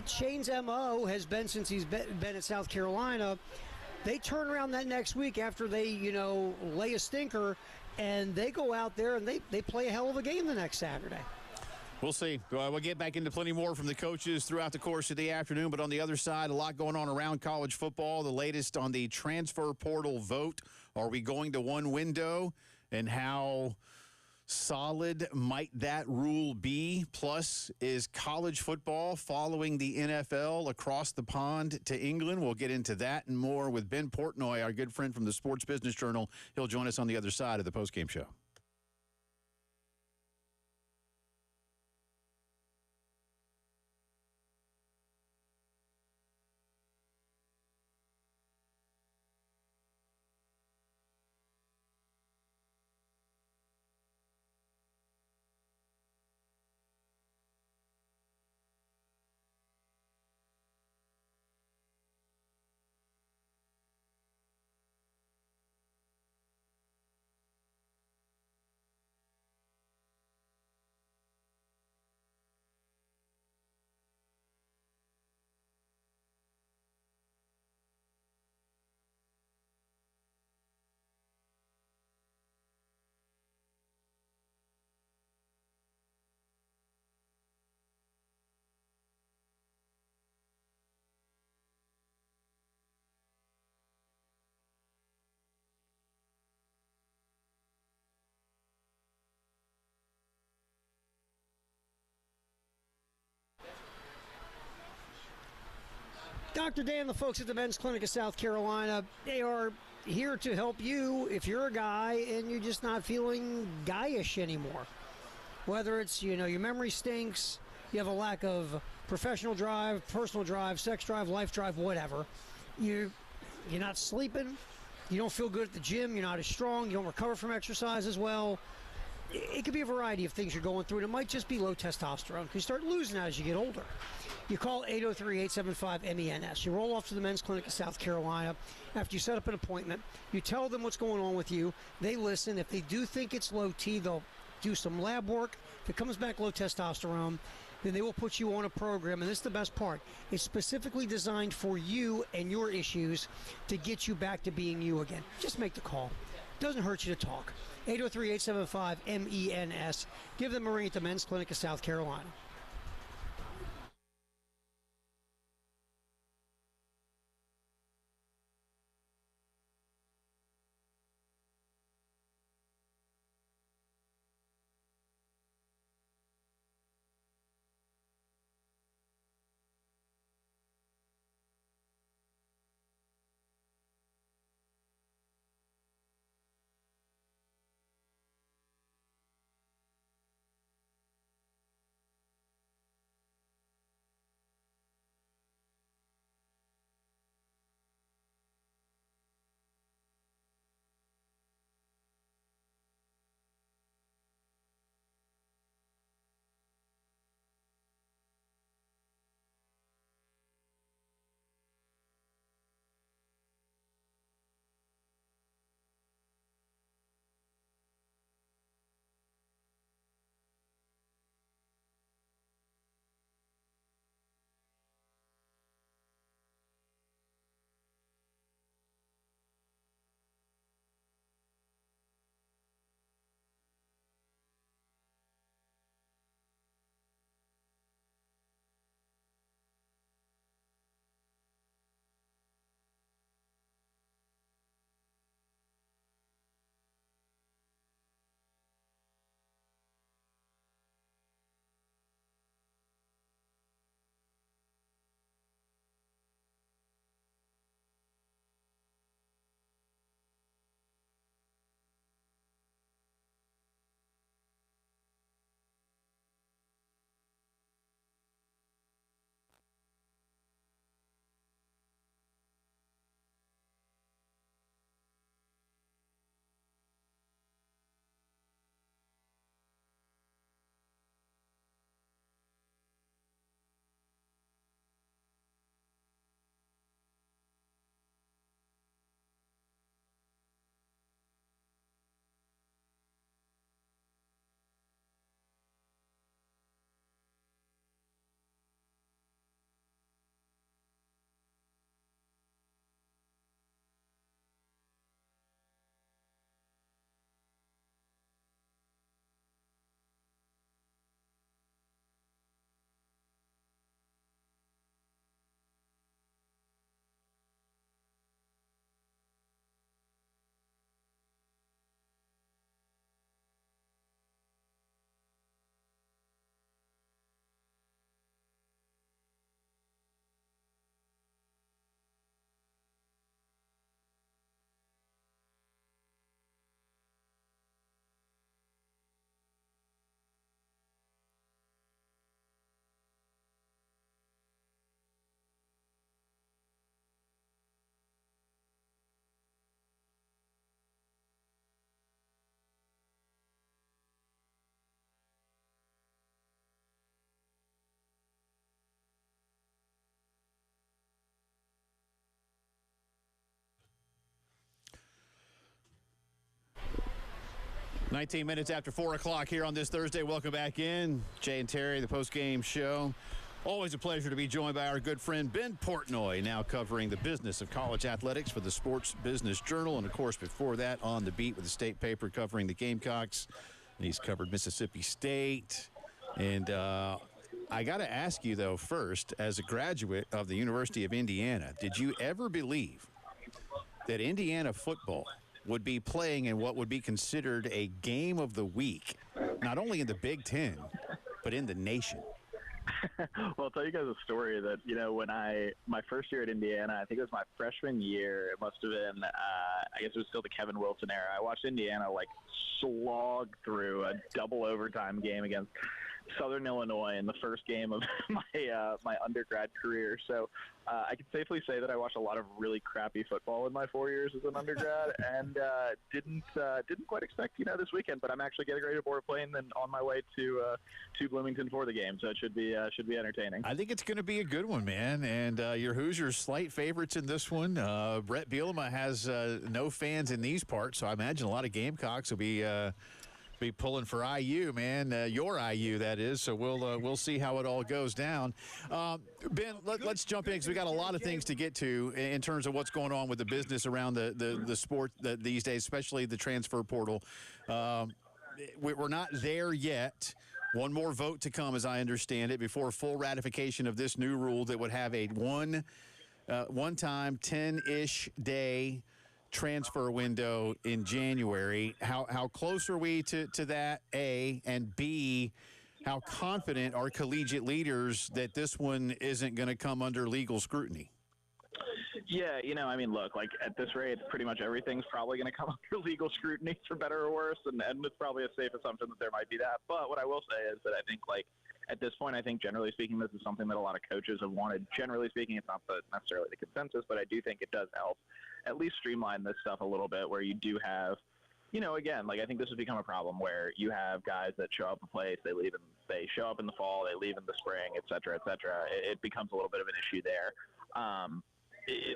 Shane's MO has been since he's been at South Carolina. They turn around that next week after they, lay a stinker, and they go out there and they play a hell of a game the next Saturday. We'll see. We'll get back into plenty more from the coaches throughout the course of the afternoon. But on the other side, a lot going on around college football. The latest on the transfer portal vote. Are we going to one window? And how solid might that rule be? Plus, is college football following the NFL across the pond to England? We'll get into that and more with Ben Portnoy, our good friend from the Sports Business Journal. He'll join us on the other side of the postgame show. Dr. Dan, the folks at the Men's Clinic of South Carolina, they are here to help you if you're a guy and you're just not feeling guyish anymore. Whether it's, your memory stinks, you have a lack of professional drive, personal drive, sex drive, life drive, whatever. You're not sleeping, you don't feel good at the gym, you're not as strong, you don't recover from exercise as well. it could be a variety of things you're going through, and it might just be low testosterone because you start losing that as you get older. You call 803-875-MENS. You roll off to the men's clinic in South Carolina. After you set up an appointment, you tell them what's going on with you. They listen. If they do think it's low T, they'll do some lab work. If it comes back low testosterone, then they will put you on a program. And this is the best part. It's specifically designed for you and your issues to get you back to being you again. Just make the call. Doesn't hurt you to talk. 803-875-MENS. Give them a ring at the men's clinic in South Carolina. Nineteen minutes after 4 o'clock here on this Thursday. Welcome back in. Jay and Terry, the post-game show. Always a pleasure to be joined by our good friend Ben Portnoy, now covering the business of college athletics for the Sports Business Journal. And, of course, before that, on the beat with the state paper covering the Gamecocks. And he's covered Mississippi State. And I got to ask you, though, first, as a graduate of the University of Indiana, did you ever believe that Indiana football would be playing in what would be considered a game of the week, not only in the Big Ten, but in the nation? Well, I'll tell you guys a story that, when my first year at Indiana, I think it was my freshman year, it must have been, I guess it was still the Kevin Wilson era. I watched Indiana, slog through a double overtime game against Southern Illinois in the first game of my undergrad career. So I can safely say that I watched a lot of really crappy football in my 4 years as an undergrad, and didn't quite expect this weekend. But I'm actually getting ready to board a plane and on my way to Bloomington for the game. So it should be entertaining. I think it's going to be a good one, man. And your Hoosiers slight favorites in this one. Brett Bielema has no fans in these parts, so I imagine a lot of Gamecocks will be pulling for IU, man. Your IU, that is. So we'll see how it all goes down. Ben, let's jump in because we got a lot of things to get to in terms of what's going on with the business around the sport these days, especially the transfer portal. We're not there yet. One more vote to come, as I understand it, before full ratification of this new rule that would have a one-time 10-ish day transfer window in January. How close are we to that, A, and B, how confident are collegiate leaders that this one isn't going to come under legal scrutiny? Yeah, look, like at this rate, pretty much everything's probably going to come under legal scrutiny for better or worse, and it's probably a safe assumption that there might be that. But what I will say is that I think, like, at this point, I think generally speaking, this is something that a lot of coaches have wanted. Generally speaking, it's not necessarily the consensus, but I do think it does help at least streamline this stuff a little bit, where you do have, again, like I think this has become a problem where you have guys that show up a place, they show up in the fall, they leave in the spring, et cetera, et cetera. It becomes a little bit of an issue there.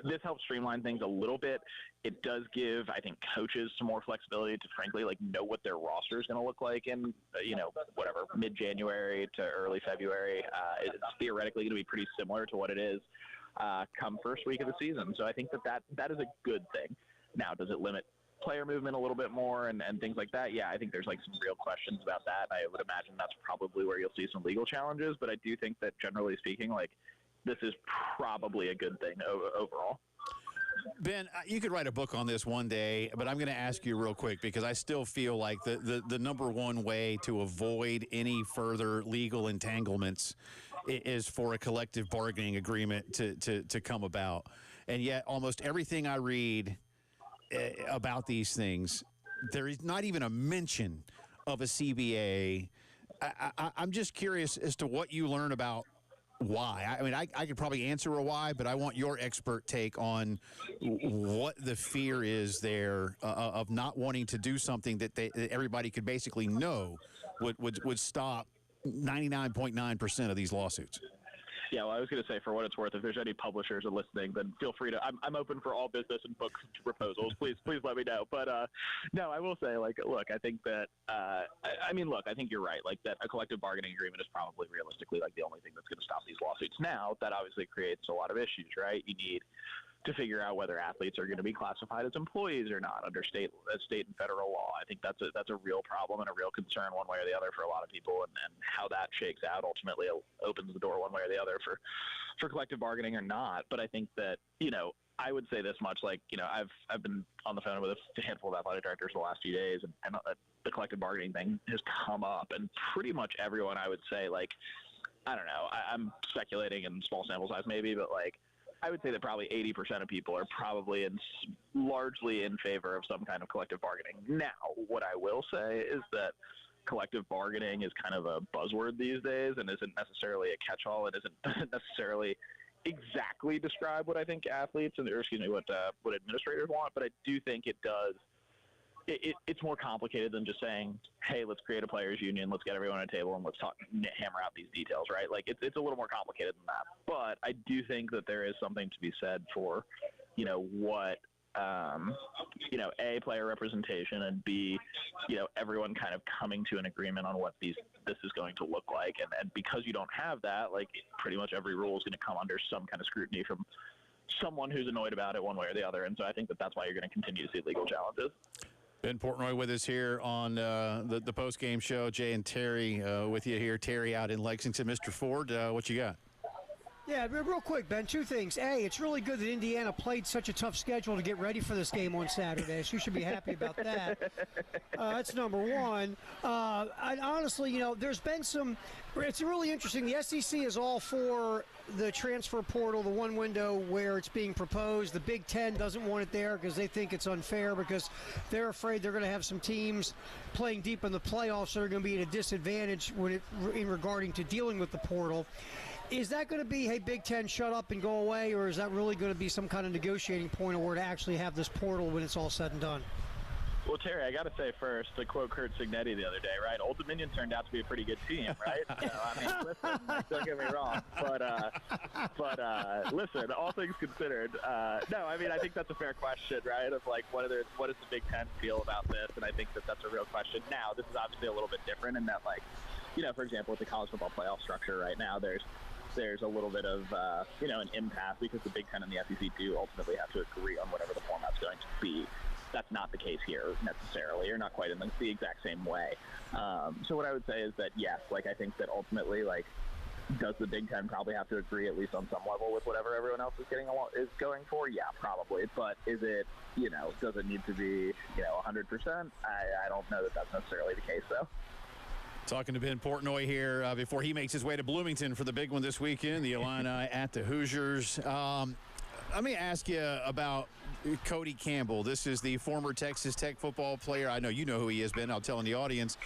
This helps streamline things a little bit. It does give, I think, coaches some more flexibility to, frankly, like know what their roster is going to look like in, whatever, mid-January to early February. It's theoretically going to be pretty similar to what it is come first week of the season. So I think that is a good thing. Now, does it limit player movement a little bit more and things like that? Yeah, I think there's like some real questions about that. I would imagine that's probably where you'll see some legal challenges, but I do think that generally speaking, like, this is probably a good thing overall. Ben, you could write a book on this one day, but I'm going to ask you real quick because I still feel like the number one way to avoid any further legal entanglements is for a collective bargaining agreement to come about. And yet almost everything I read about these things, there is not even a mention of a CBA. I'm just curious as to what you learn about why. I mean, I could probably answer a why, but I want your expert take on what the fear is there of not wanting to do something that everybody could basically know would stop 99.9% of these lawsuits. Yeah, well, I was going to say, for what it's worth, if there's any publishers are listening, then feel free to. I'm open for all business and book proposals. Please let me know. But no, I will say, like, look, I think that. I think you're right. Like, that a collective bargaining agreement is probably realistically like the only thing that's going to stop these lawsuits. Now, that obviously creates a lot of issues, right? You need to figure out whether athletes are going to be classified as employees or not under state and federal law. I think that's a real problem and a real concern one way or the other for a lot of people, and how that shakes out ultimately opens the door one way or the other for collective bargaining or not. But I think that, I would say this much, like, I've been on the phone with a handful of athletic directors the last few days, and the collective bargaining thing has come up, and pretty much everyone, I would say, like, I don't know, I'm speculating in small sample size maybe, but like, I would say that probably 80% of people are probably largely in favor of some kind of collective bargaining. Now, what I will say is that collective bargaining is kind of a buzzword these days and isn't necessarily a catch-all. It doesn't necessarily exactly describe what I think athletes what administrators want, but I do think it does. It's more complicated than just saying, hey, let's create a players union, let's get everyone at a table, and let's hammer out these details, right? Like, it's a little more complicated than that. But I do think that there is something to be said for, what, A, player representation, and B, everyone kind of coming to an agreement on what this is going to look like. And because you don't have that, like, pretty much every rule is going to come under some kind of scrutiny from someone who's annoyed about it one way or the other. And so I think that that's why you're going to continue to see legal challenges. Ben Portnoy with us here on the post-game show. Jay and Terry with you here. Terry out in Lexington. Mr. Ford, what you got? Yeah, real quick, Ben, two things. A, it's really good that Indiana played such a tough schedule to get ready for this game on Saturday, so you should be happy about that. That's number one. Honestly, there's been it's really interesting. The SEC is all for the transfer portal, the one window where it's being proposed. The Big Ten doesn't want it there because they think it's unfair because they're afraid they're going to have some teams playing deep in the playoffs that are going to be at a disadvantage in regarding to dealing with the portal. Is that going to be, hey, Big Ten, shut up and go away, or is that really going to be some kind of negotiating point where to actually have this portal when it's all said and done? Well, Terry, I got to say first, to quote Kurt Signetti the other day, right? Old Dominion turned out to be a pretty good team, right? So, I mean, listen, don't get me wrong, but listen, all things considered, no, I mean, I think that's a fair question, right? Of like, what does the Big Ten feel about this? And I think that's a real question. Now, this is obviously a little bit different in that, like, for example, with the college football playoff structure right now, there's a little bit of, an impasse because the Big Ten and the SEC do ultimately have to agree on whatever the format's going to be. That's not the case here necessarily, or not quite in the exact same way. So what I would say is that, yes, like I think that ultimately, like, does the Big Ten probably have to agree at least on some level with whatever everyone else is going for? Yeah, probably. But is it, does it need to be, 100%? I don't know that that's necessarily the case, though. Talking to Ben Portnoy here before he makes his way to Bloomington for the big one this weekend, the Illini at the Hoosiers. Let me ask you about Cody Campbell. This is the former Texas Tech football player. I know you know who he is, Ben. I'll tell in the audience.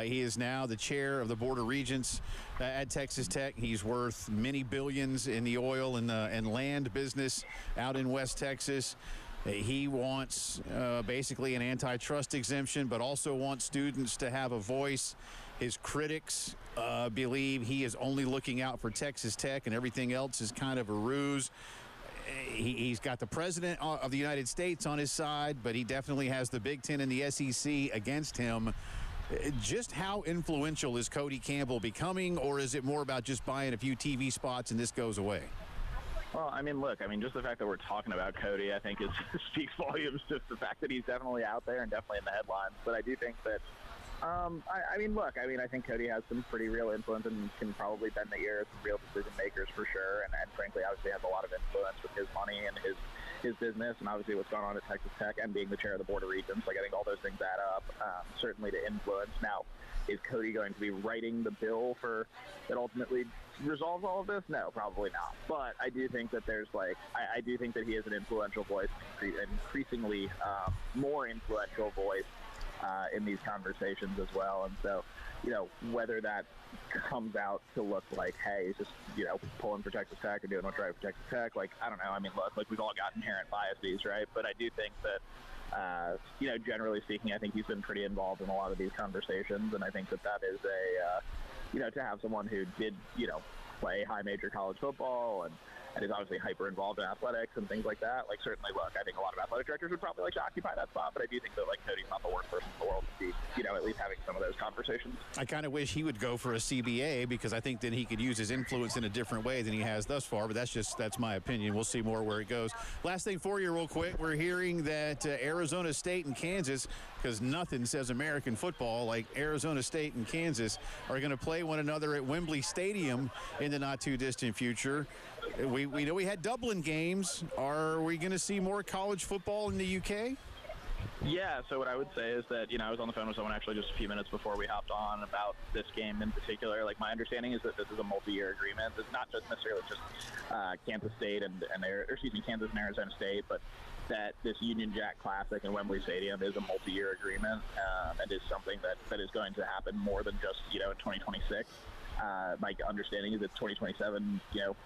He is now the chair of the Board of Regents at Texas Tech. He's worth many billions in the oil and land business out in West Texas. He wants basically an antitrust exemption, but also wants students to have a voice. His critics believe he is only looking out for Texas Tech and everything else is kind of a ruse. He's got the president of the United States on his side, but he definitely has the Big Ten and the SEC against him. Just how influential is Cody Campbell becoming, or is it more about just buying a few TV spots and this goes away? Well, I mean, look, just the fact that we're talking about Cody, I think speaks volumes. Just the fact that he's definitely out there and definitely in the headlines. But I do think that, I think Cody has some pretty real influence and can probably bend the ear of some real decision makers for sure. And frankly, obviously has a lot of influence with his money and his business and obviously what's going on at Texas Tech and being the chair of the Board of Regents. Like, I think all those things add up, certainly to influence. Now, is Cody going to be writing the bill that ultimately resolves all of this? No, probably not. But I do think that I do think that he is an influential voice, increasingly more influential voice in these conversations as well. And so, whether that comes out to look like, hey, he's just, pulling for Texas Tech or doing what's right for Texas Tech, like, I don't know. I mean, look, like, we've all got inherent biases, right? But I do think that, generally speaking, I think he's been pretty involved in a lot of these conversations. And I think that is to have someone who did, play high major college football and is obviously hyper involved in athletics and things like that. Like, certainly, look, I think a lot of athletic directors would probably like to occupy that spot, but I do think that, like, Cody's not the worst person in the world to be, at least having some of those conversations. I kind of wish he would go for a CBA because I think then he could use his influence in a different way than he has thus far, but that's my opinion. We'll see more where it goes. Last thing for you real quick, we're hearing that Arizona State and Kansas, because nothing says American football like Arizona State and Kansas, are going to play one another at Wembley Stadium in the not-too-distant future. We know we had Dublin games. Are we going to see more college football in the UK? Yeah, so what I would say is that, I was on the phone with someone actually just a few minutes before we hopped on about this game in particular. Like, my understanding is that this is a multi-year agreement. It's not just necessarily just Kansas State Kansas and Arizona State, but that this Union Jack Classic in Wembley Stadium is a multi-year agreement and is something that is going to happen more than just, in 2026. My understanding is that 2027,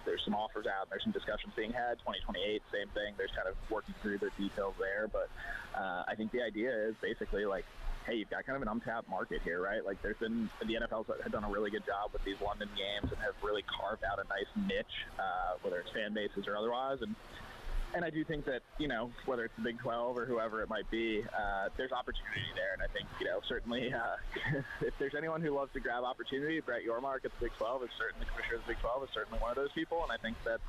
there's some offers out, there's some discussions being had. 2028, same thing. There's kind of working through the details there. But I think the idea is basically like, hey, you've got kind of an untapped market here, right? Like, the NFL has done a really good job with these London games and have really carved out a nice niche, whether it's fan bases or otherwise. And I do think that, whether it's the Big 12 or whoever it might be, there's opportunity there. And I think, certainly if there's anyone who loves to grab opportunity, Brett Yormark at the Big 12 is certainly, the commissioner of the Big 12 is certainly one of those people. And I think that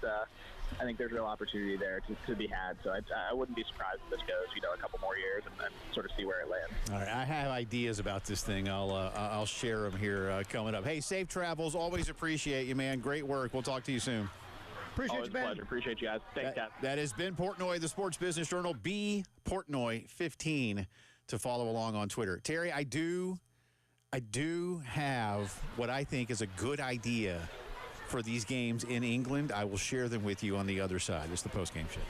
there's real opportunity there to be had. So I wouldn't be surprised if this goes, a couple more years and then sort of see where it lands. All right, I have ideas about this thing. I'll share them here coming up. Hey, safe travels. Always appreciate you, man. Great work. We'll talk to you soon. Appreciate Always you, a Ben. pleasure. Appreciate you guys. Thanks, guys. That has been Portnoy, the Sports Business Journal. B Portnoy 15 to follow along on Twitter. Terry, I do have what I think is a good idea for these games in England. I will share them with you on the other side. It's the postgame show.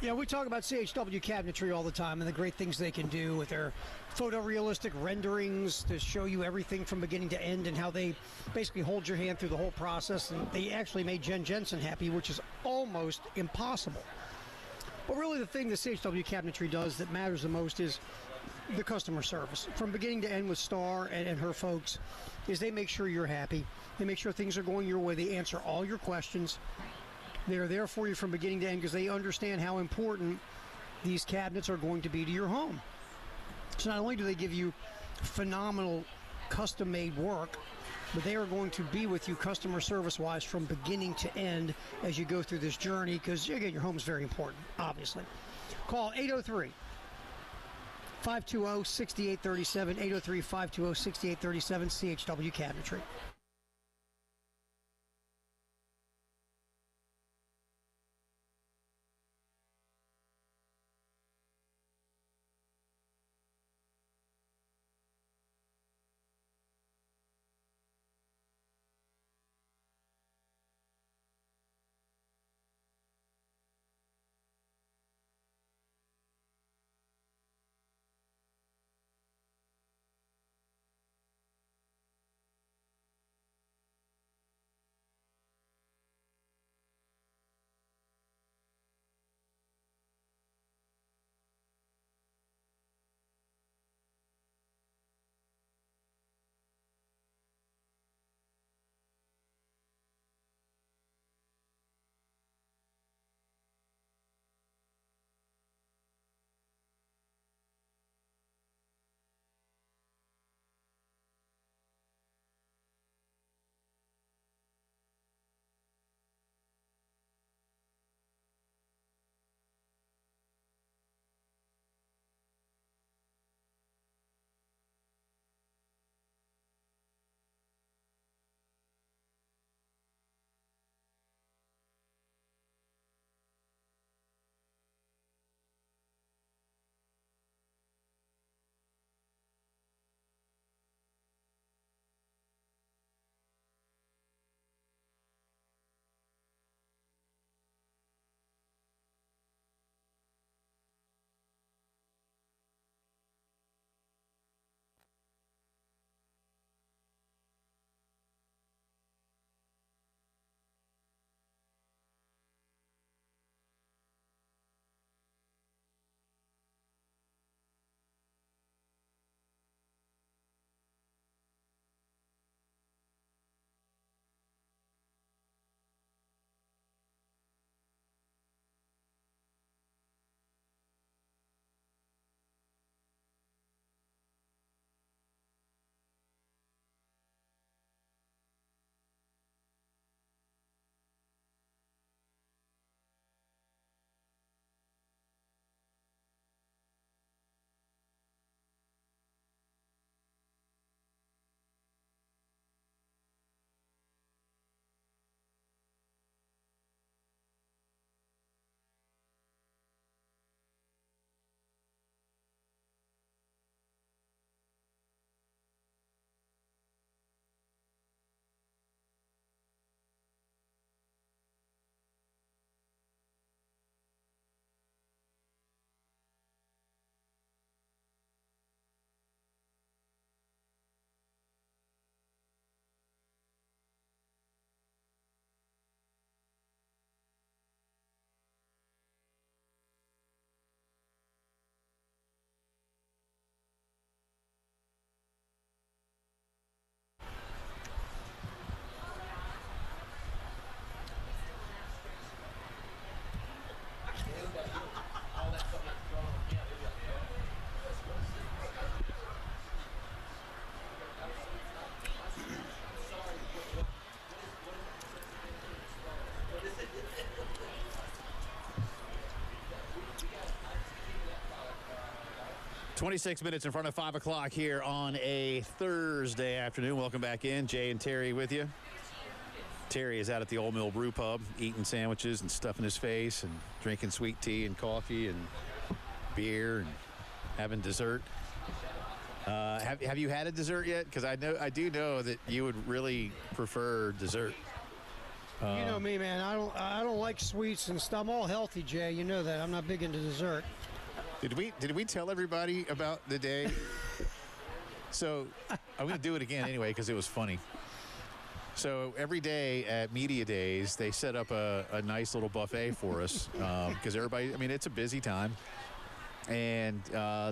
Yeah, we talk about CHW cabinetry all the time and the great things they can do with their photorealistic renderings to show you everything from beginning to end and how they basically hold your hand through the whole process. And they actually made Jen Jensen happy, which is almost impossible. But really the thing that CHW cabinetry does that matters the most is the customer service. From beginning to end with Star and her folks is they make sure you're happy. They make sure things are going your way. They answer all your questions. They're there for you from beginning to end because they understand how important these cabinets are going to be to your home. So not only do they give you phenomenal custom-made work, but they are going to be with you customer service-wise from beginning to end as you go through this journey because, again, your home is very important, obviously. Call 803-520-6837, 803-520-6837, CHW Cabinetry. 26 minutes in front of 5 o'clock here on a Thursday afternoon. Welcome back in. Jay and Terry with you. Terry is out at the Old Mill Brew Pub eating sandwiches and stuffing his face and drinking sweet tea and coffee and beer and having dessert. Have you had a dessert yet? Because I do know that you would really prefer dessert. You know me, man. I don't like sweets and stuff. I'm all healthy, Jay. You know that. I'm not big into dessert. Did we tell everybody about the day? So I'm going to do it again anyway because it was funny. So every day at Media Days, they set up a nice little buffet for us because everybody, I mean, it's a busy time. And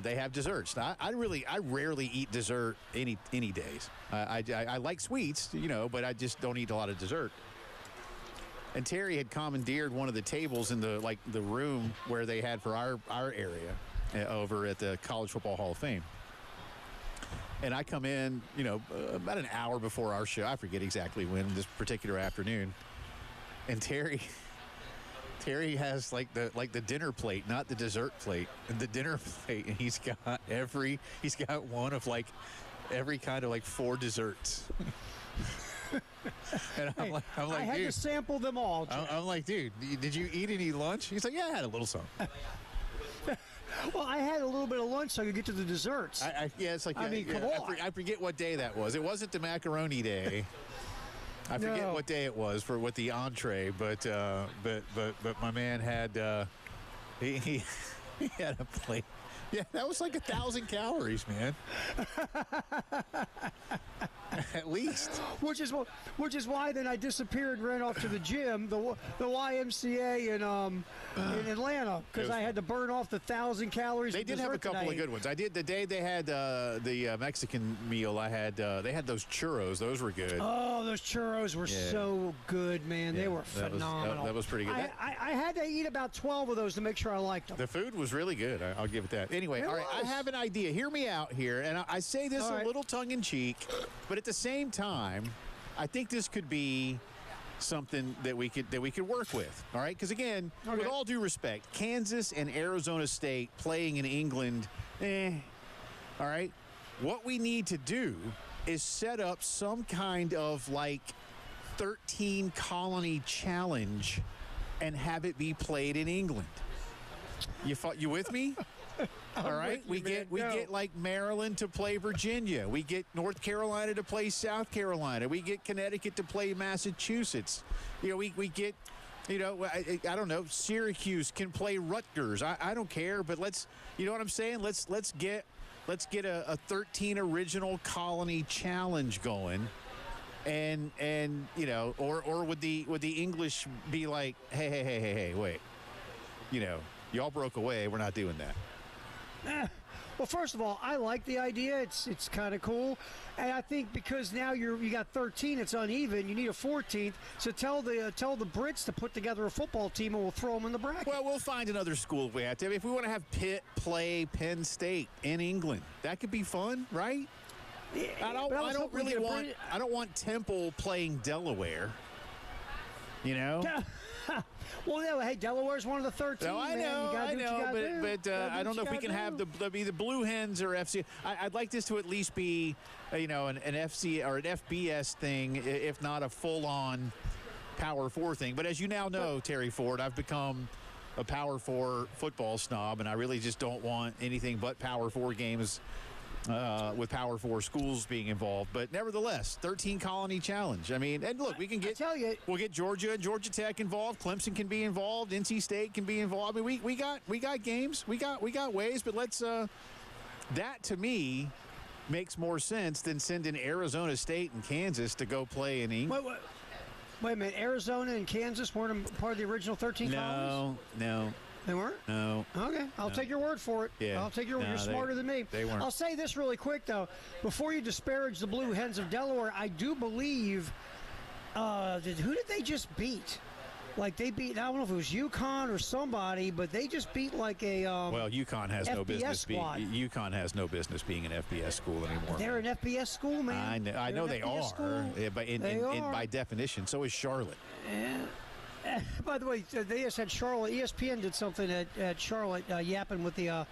they have desserts. Now, I rarely eat dessert any days. I like sweets, you know, but I just don't eat a lot of dessert. And Terry had commandeered one of the tables in the room where they had for our area over at the College Football Hall of Fame. And I come in, you know, about an hour before our show. I forget exactly when, this particular afternoon. And Terry has like the dinner plate, not the dessert plate, and the dinner plate, and he's got one of like every kind of like 4 desserts. And I'm like, I had dude, to sample them all. I'm like, dude, did you eat any lunch? He's like, yeah, I had a little something. Well, I had a little bit of lunch so I could get to the desserts. Yeah, it's like, I mean, come on. I forget what day that was. It wasn't the macaroni day. I forget what day it was with the entree, but my man had he had a plate. Yeah, that was like 1,000 calories, man. At least. Which is why then I disappeared and ran off to the gym, the YMCA in Atlanta, because I had to burn off the 1,000 calories. They did have a couple of good ones. I did the day they had the Mexican meal. They had those churros. Those were good. Oh, those churros were so good, man. They were phenomenal. That was pretty good. I had to eat about 12 of those to make sure I liked them. The food was really good. I'll give it that. Anyway, all right, I have an idea. Hear me out here, and I say this a little tongue-in-cheek, but at the same time, I think this could be something that we could work with. All right, because again, with all due respect, Kansas and Arizona State playing in England, all right. What we need to do is set up some kind of like 13 colony challenge and have it be played in England. You with me? All right, we get like Maryland to play Virginia. We get North Carolina to play South Carolina. We get Connecticut to play Massachusetts. You know, we get, you know, I don't know, Syracuse can play Rutgers. I don't care, but let's, you know what I'm saying? Let's get a 13 original colony challenge going. And you know, or would the English be like, hey, wait, you know, y'all broke away. We're not doing that. Well, first of all, I like the idea. It's kind of cool, and I think because now you got 13, it's uneven. You need a 14th. So tell the Brits to put together a football team, and we'll throw them in the bracket. Well, we'll find another school if we have to. If we want to have Pitt play Penn State in England, that could be fun, right? Yeah, I don't want Temple playing Delaware. You know. Well, yeah, hey, Delaware's one of the 13. No, I know, but I don't know if we can have the Blue Hens or FC. I'd like this to at least be, you know, an FC or an FBS thing, if not a full-on Power 4 thing. But as you now know, Terry Ford, I've become a Power 4 football snob, and I really just don't want anything but Power 4 games with Power 4 schools being involved. But nevertheless, 13 colony challenge. I mean, and look, we can get, we'll get Georgia and Georgia Tech involved. Clemson can be involved. NC State can be involved. I mean, we got games. We got ways, but let's, that to me makes more sense than sending Arizona State and Kansas to go play in England. Wait a minute. Arizona and Kansas weren't part of the original 13 colonies? No. They weren't? No. Okay. I'll take your word for it. Yeah. I'll take your word. You're smarter than me. They weren't. I'll say this really quick, though. Before you disparage the Blue Hens of Delaware, I do believe, who did they just beat? Like they beat, I don't know if it was UConn or somebody, but they just beat like a well, UConn has FBS no business squad. UConn has no business being an FBS school anymore. They're an FBS school, man. I know they are, but by definition, so is Charlotte. By the way, they just had Charlotte. ESPN did something at Charlotte, yapping with the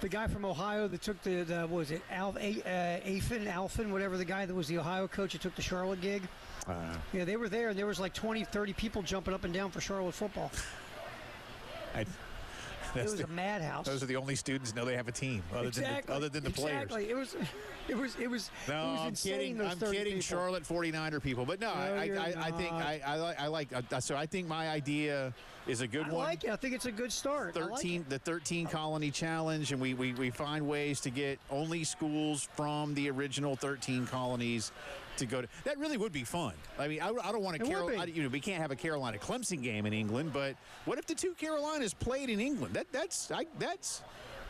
the guy from Ohio that took the what was it, Alfin, whatever, the guy that was the Ohio coach that took the Charlotte gig. Yeah, they were there, and there was like 20, 30 people jumping up and down for Charlotte football. It was a madhouse. Those are the only students know they have a team, other than the players. Exactly. It was. No, it was I'm kidding. I'm kidding, people. Charlotte 49er people. But no, I think I like. So I think my idea is a good one. I like it. I think it's a good start. 13, the 13 colony challenge, and we find ways to get only schools from the original 13 colonies to go to. That really would be fun. I mean, I don't want to we can't have a Carolina Clemson game in England, but what if the two Carolinas played in England?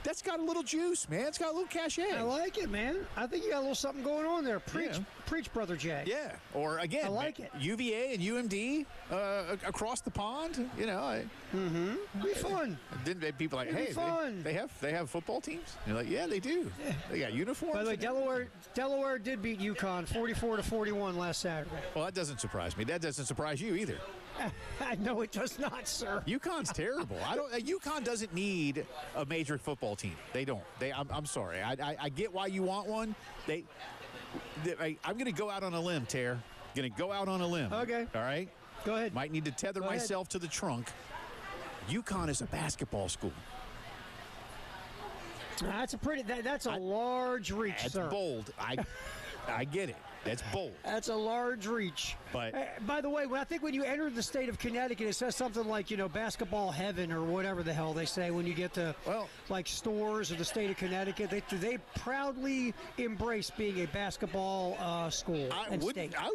That's got a little juice, man. It's got a little cachet. I like it, man. I think you got a little something going on there. Preach, Brother Jay. Yeah. Or again, I like it. UVA and UMD across the pond. Be fun. Then people like, hey, they have football teams. And you're like, yeah, they do. Yeah. They got uniforms. By the way, Delaware did beat UConn 44-41 last Saturday. Well, that doesn't surprise me. That doesn't surprise you either. No, it does not, sir. UConn's terrible. UConn doesn't need a major football team. They don't. I'm sorry. I get why you want one. I'm going to go out on a limb, Tare. Going to go out on a limb. Okay. All right. Go ahead. Might need to tether myself to the trunk. UConn is a basketball school. That's a large reach, that's sir. Bold. I get it. That's bold. That's a large reach. But by the way, when you enter the state of Connecticut, it says something like, basketball heaven or whatever the hell they say when you get to like stores of the state of Connecticut. They proudly embrace being a basketball school. I would. I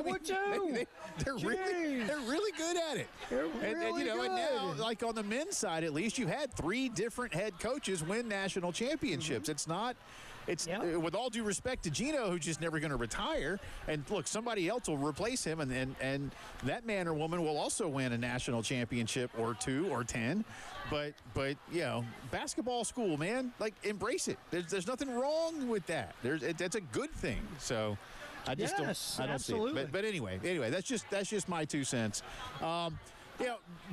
would too. They're really good at it. They're really good. And now, like on the men's side, at least you had 3 different head coaches win national championships. It's with all due respect to Gino, who's just never going to retire. And look, somebody else will replace him, and that man or woman will also win a national championship or 2 or 10. But basketball school, man, like embrace it. There's nothing wrong with that. That's a good thing. So I just don't absolutely. see it. But anyway, that's just my 2 cents.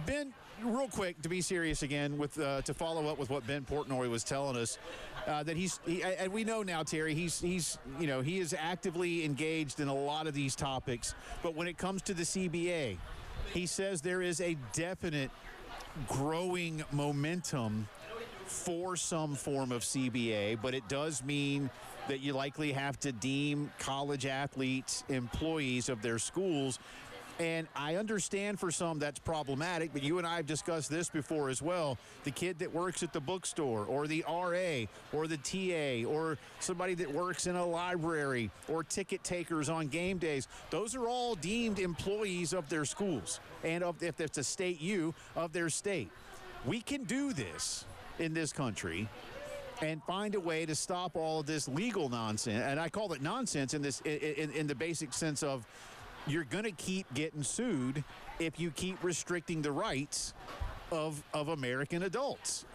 Ben, real quick, to be serious again, with to follow up with what Ben Portnoy was telling us, that and we know now, Terry, he is actively engaged in a lot of these topics. But when it comes to the CBA, he says there is a definite growing momentum for some form of CBA, but it does mean that you likely have to deem college athletes employees of their schools. And I understand for some that's problematic, but you and I have discussed this before as well. The kid that works at the bookstore or the RA or the TA or somebody that works in a library or ticket takers on game days, those are all deemed employees of their schools and if it's a state U, of their state. We can do this in this country and find a way to stop all of this legal nonsense. And I call it nonsense in this in the basic sense of you're going to keep getting sued if you keep restricting the rights of American adults.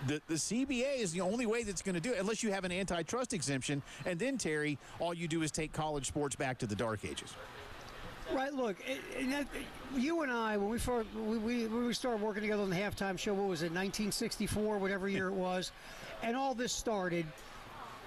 The CBA is the only way that's going to do it, unless you have an antitrust exemption. And then, Terry, all you do is take college sports back to the dark ages. Right. Look, you and I, when we started working together on the halftime show, what was it, 1964, whatever year it was, and all this started,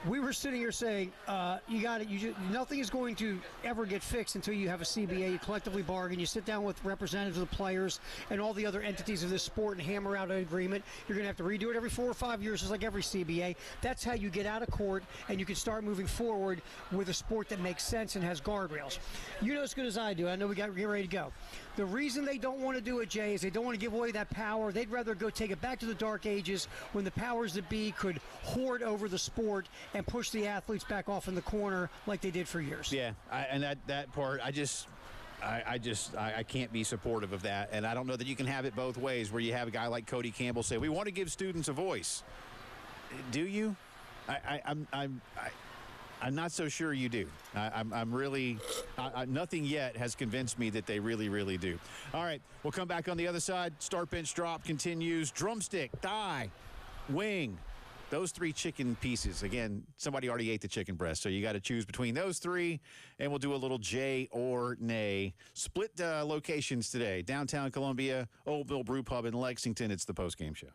we were sitting here saying, nothing is going to ever get fixed until you have a CBA. You collectively bargain. You sit down with representatives of the players and all the other entities of this sport and hammer out an agreement. You're going to have to redo it every 4 or 5 years, just like every CBA. That's how you get out of court and you can start moving forward with a sport that makes sense and has guardrails. You know as good as I do. I know we got to get ready to go. The reason they don't want to do it, Jay, is they don't want to give away that power. They'd rather go take it back to the dark ages when the powers that be could hoard over the sport and push the athletes back off in the corner like they did for years. Yeah, and that part, I can't be supportive of that. And I don't know that you can have it both ways, where you have a guy like Cody Campbell say, we want to give students a voice. Do you? I'm not so sure you do. I'm really, nothing yet has convinced me that they really, really do. All right, we'll come back on the other side. Start, bench, drop continues. Drumstick, thigh, wing. Those 3 chicken pieces. Again, somebody already ate the chicken breast, so you got to choose between those 3, and we'll do a little J or nay. Split locations today. Downtown Columbia, Old Bill Brew Pub in Lexington. It's the Postgame Show.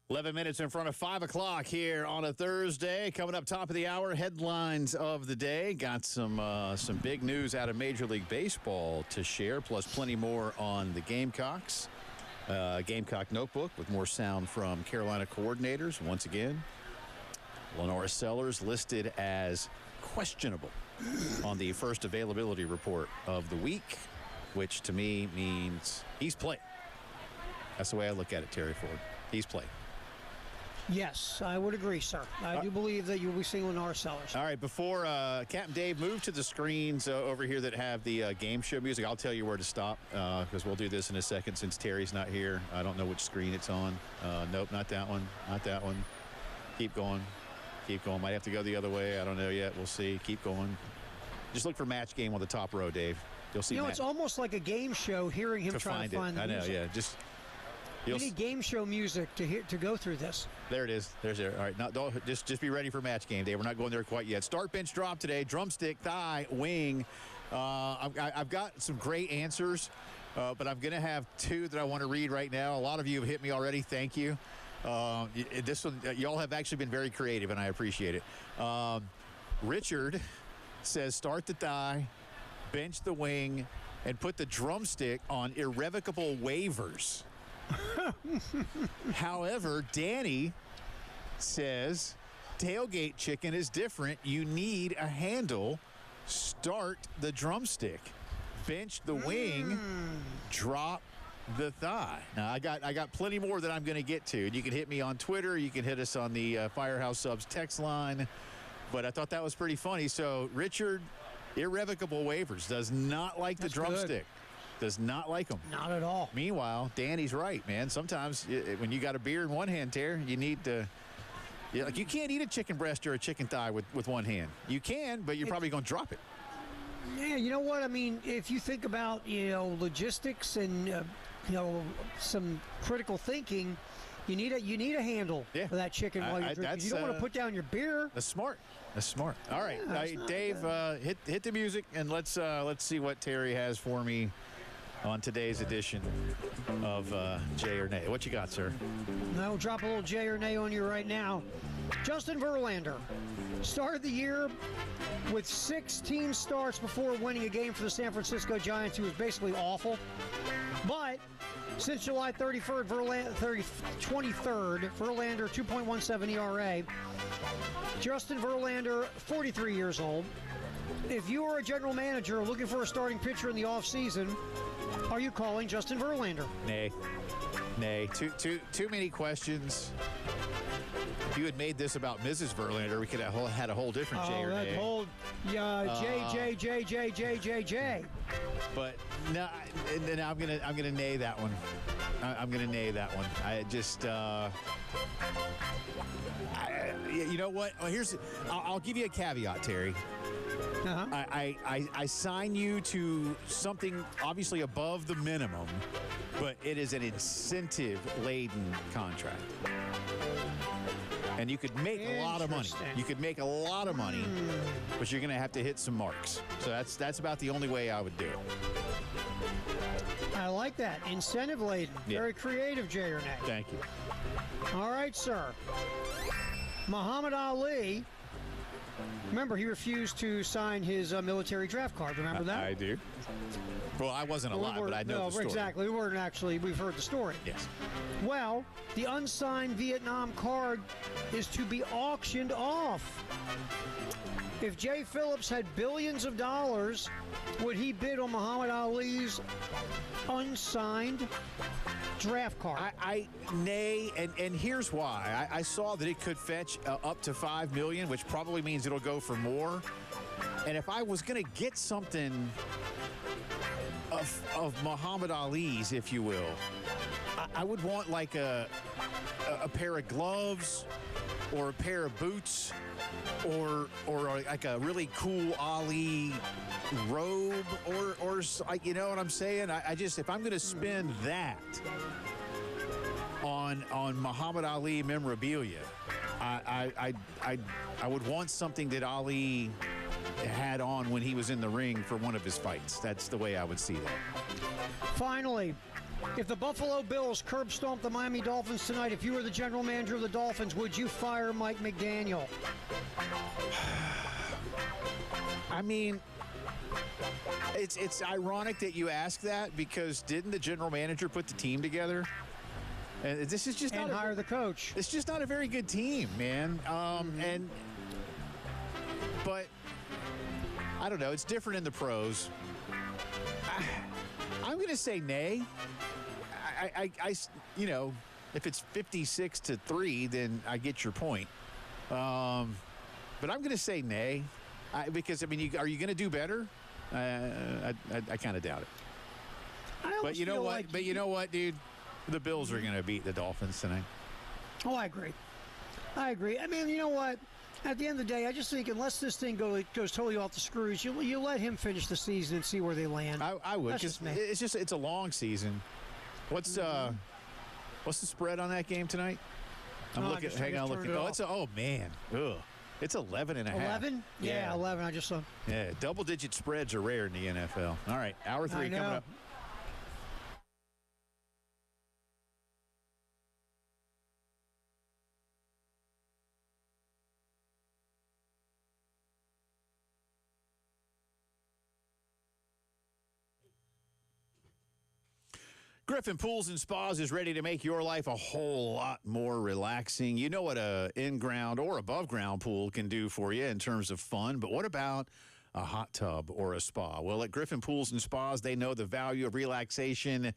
11 minutes in front of 5 o'clock here on a Thursday. Coming up top of the hour, headlines of the day. Got some big news out of Major League Baseball to share, plus plenty more on the Gamecocks. Gamecock Notebook with more sound from Carolina coordinators. Once again, Lenore Sellers listed as questionable on the first availability report of the week, which to me means he's playing. That's the way I look at it, Terry Ford. He's playing. Yes, I would agree, sir. I do believe that you'll be seeing Lenore Sellers. All right, before Captain Dave, move to the screens over here that have the game show music. I'll tell you where to stop because we'll do this in a second since Terry's not here. I don't know which screen it's on. Nope, not that one. Not that one. Keep going. Keep going. Might have to go the other way. I don't know yet. We'll see. Keep going. Just look for Match Game on the top row, Dave. You'll see. It's almost like a game show hearing him try to find the music. I know, yeah. Just... You need game show music to go through this. There it is. There's there. All right, now just be ready for Match Game Day. We're not going there quite yet. Start, bench, drop today. Drumstick, thigh, wing. I've got some great answers, but I'm going to have two that I want to read right now. A lot of you have hit me already. Thank you. This one, y'all have actually been very creative, and I appreciate it. Richard says start the thigh, bench the wing, and put the drumstick on irrevocable waivers. However, Danny says tailgate chicken is different. You need a handle. Start the drumstick, bench the wing, drop the thigh. Now I got plenty more that I'm going to get to. You can hit me on Twitter. You can hit us on the Firehouse Subs text line. But I thought that was pretty funny. So Richard, irrevocable waivers, does not like the drumstick. Good. Does not like them. Not at all. Meanwhile, Danny's right, man. Sometimes when you got a beer in one hand, Terry, you need to. You can't eat a chicken breast or a chicken thigh with one hand. You can, but you're probably going to drop it. Yeah, you know what? I mean, if you think about, logistics and, some critical thinking, you need a handle for that chicken while you're drinking. You don't want to put down your beer. That's smart. That's smart. All right, Dave, hit the music, and let's see what Terry has for me on today's edition of Jay or Nay. What you got, sir? I'll drop a little Jay or Nay on you right now. Justin Verlander started the year with 16 starts before winning a game for the San Francisco Giants. He was basically awful. But since July 23rd, Verlander, 2.17 ERA. Justin Verlander, 43 years old. If you are a general manager looking for a starting pitcher in the offseason, are you calling Justin Verlander? Nay. Too many questions. If you had made this about Mrs. Verlander, we could have had a whole different J or Nay. J. But no, I'm gonna nay that one. I'm gonna nay that one. I just. You know what? I'll give you a caveat, Terry. Uh-huh. I sign you to something obviously above the minimum, but it is an incentive-laden contract. And you could make a lot of money. You could make a lot of money, but you're going to have to hit some marks. So that's about the only way I would do it. I like that. Incentive-laden. Yeah. Very creative, Jay or Nay. Thank you. All right, sir. Muhammad Ali, remember, he refused to sign his military draft card. Remember that? I do. Well, I wasn't alive, but I know the story. Exactly. We've heard the story. Yes. Well, the unsigned Vietnam card is to be auctioned off. If Jay Phillips had billions of dollars, would he bid on Muhammad Ali's unsigned draft card? Nay, and here's why. I saw that it could fetch up to $5 million, which probably means it'll go for more. And if I was going to get something of Muhammad Ali's, if you will, I would want like a pair of gloves or a pair of boots or like a really cool Ali robe or you know what I'm saying? I just, if I'm going to spend that on Muhammad Ali memorabilia, I would want something that Ali had on when he was in the ring for one of his fights. That's the way I would see that. Finally, If the Buffalo Bills curb stomped the Miami Dolphins tonight, if you were the general manager of the Dolphins, would you fire Mike McDaniel? I mean, it's ironic that you ask that because didn't the general manager put the team together? And this is just and not hire the coach. It's just not a very good team, man. But I don't know. It's different in the pros. I'm going to say nay. You know, if it's 56-3, then I get your point. But I'm going to say nay, because I mean, are you going to do better? I kind of doubt it. But you know what? But you know what, dude? The Bills are going to beat the Dolphins tonight. Oh, I agree. I mean, you know what? At the end of the day, I just think unless this thing goes totally off the screws, you let him finish the season and see where they land. I would. It's a long season. What's the spread on that game tonight? I'm looking. Hang on, looking. Oh man. Ugh. It's 11.5. 11? Yeah, 11. I just saw. Yeah, double-digit spreads are rare in the NFL. All right, hour 3 coming up. Griffin Pools and Spas is ready to make your life a whole lot more relaxing. You know what a in-ground or above-ground pool can do for you in terms of fun, but what about a hot tub or a spa? Well, at Griffin Pools and Spas, they know the value of relaxation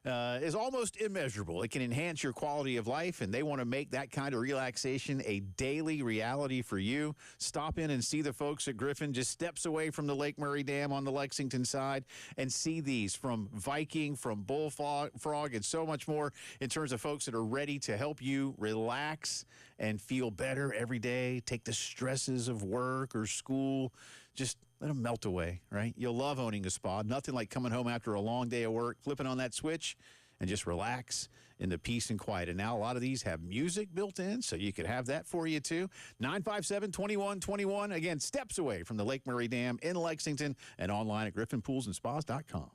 is almost immeasurable. It can enhance your quality of life, and they want to make that kind of relaxation a daily reality for you. Stop in and see the folks at Griffin, just steps away from the Lake Murray Dam on the Lexington side, and see these from Viking, from Bullfrog, and so much more in terms of folks that are ready to help you relax and feel better every day, take the stresses of work or school, just let them melt away, right? You'll love owning a spa. Nothing like coming home after a long day of work, flipping on that switch, and just relax in the peace and quiet. And now a lot of these have music built in, so you could have that for you too. 957-2121. Again, steps away from the Lake Murray Dam in Lexington and online at griffinpoolsandspas.com.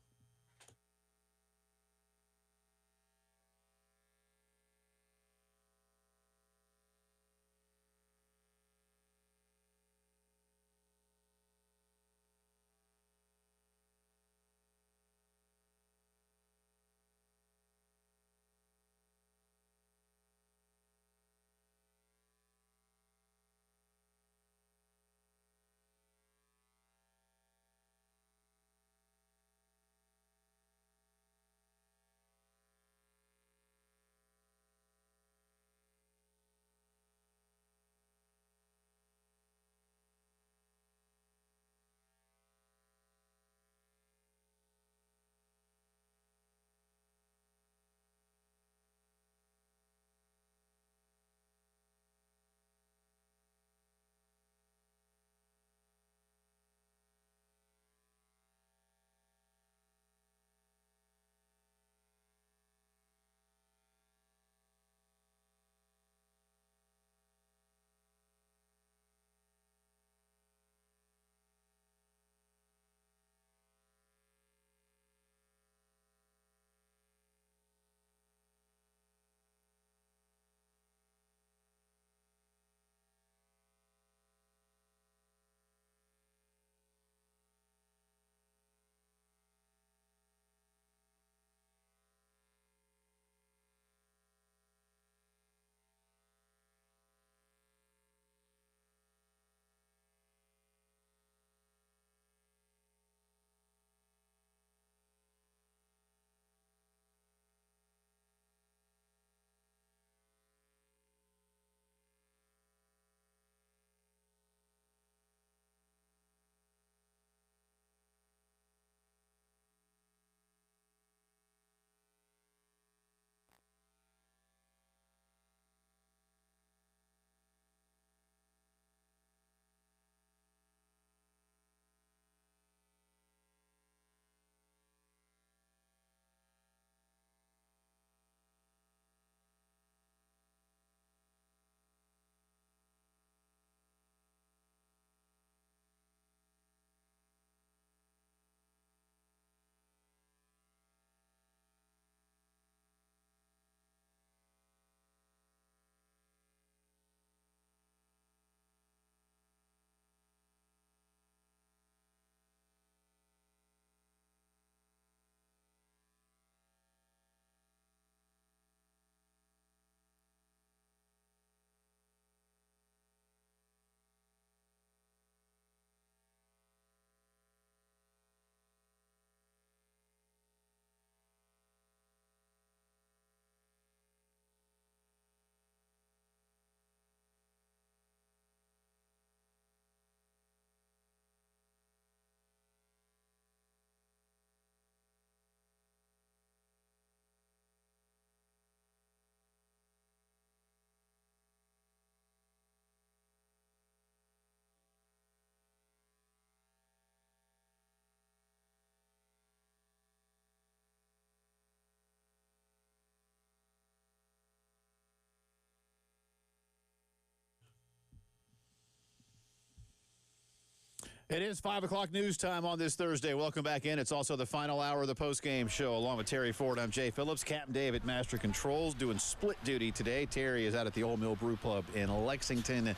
It is 5 o'clock news time on this Thursday. Welcome back in. It's also the final hour of the postgame show. Along with Terry Ford, I'm Jay Phillips. Captain Dave at Master Controls doing split duty today. Terry is out at the Old Mill Brew Pub in Lexington.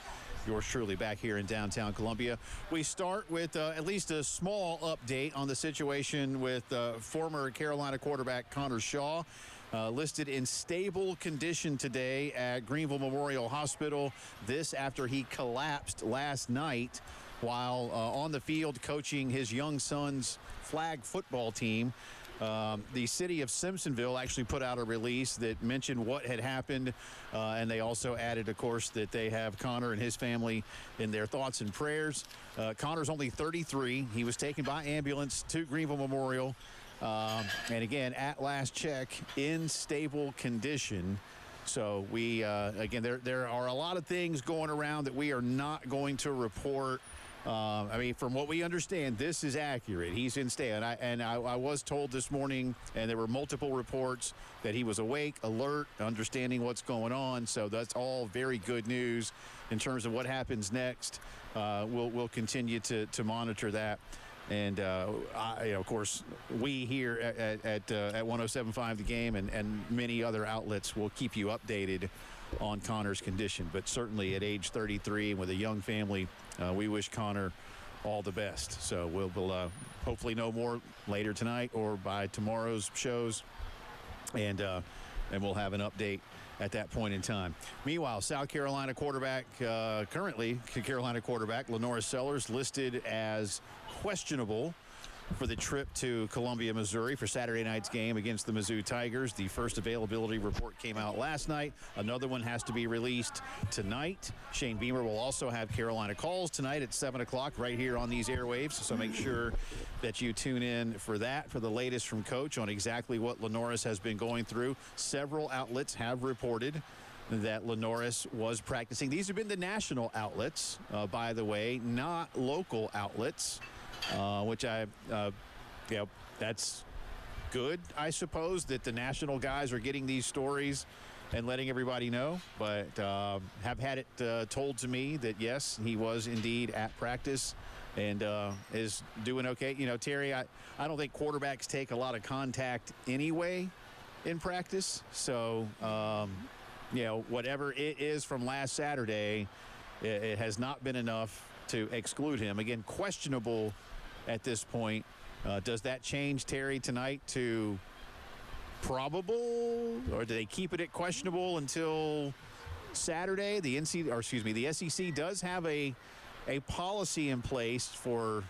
Yours truly back here in downtown Columbia. We start with at least a small update on the situation with former Carolina quarterback Connor Shaw. Listed in stable condition today at Greenville Memorial Hospital. This after he collapsed last night while on the field coaching his young son's flag football team. The city of Simpsonville actually put out a release that mentioned what had happened, and they also added, of course, that they have Connor and his family in their thoughts and prayers. Connor's only 33. He was taken by ambulance to Greenville Memorial, and again, at last check, in stable condition. So we, again, there are a lot of things going around that we are not going to report. I mean, from what we understand, this is accurate. He's in stay. And I was told this morning, and there were multiple reports, that he was awake, alert, understanding what's going on. So that's all very good news in terms of what happens next. We'll continue to monitor that. And, of course, we here at 107.5 The Game and many other outlets will keep you updated on Connor's condition. But certainly at age 33 and with a young family, we wish Connor all the best. So we'll hopefully know more later tonight or by tomorrow's shows. And we'll have an update at that point in time. Meanwhile, South Carolina quarterback, currently Carolina quarterback, Lenoris Sellers, listed as questionable for the trip to Columbia, Missouri for Saturday night's game against the Mizzou Tigers. The first availability report came out last night. Another one has to be released tonight. Shane Beamer will also have Carolina calls tonight at 7 o'clock right here on these airwaves. So make sure that you tune in for that, for the latest from Coach on exactly what Lenoris has been going through. Several outlets have reported that Lenoris was practicing. These have been the national outlets, by the way, not local outlets. Which that's good, I suppose, that the national guys are getting these stories and letting everybody know. But have had it told to me that, yes, he was indeed at practice and is doing okay. You know, Terry, I don't think quarterbacks take a lot of contact anyway in practice. So, whatever it is from last Saturday, it has not been enough to exclude him. Again, questionable at this point. Does that change, Terry, tonight to probable, or do they keep it at questionable until Saturday? The SEC does have a policy in place for,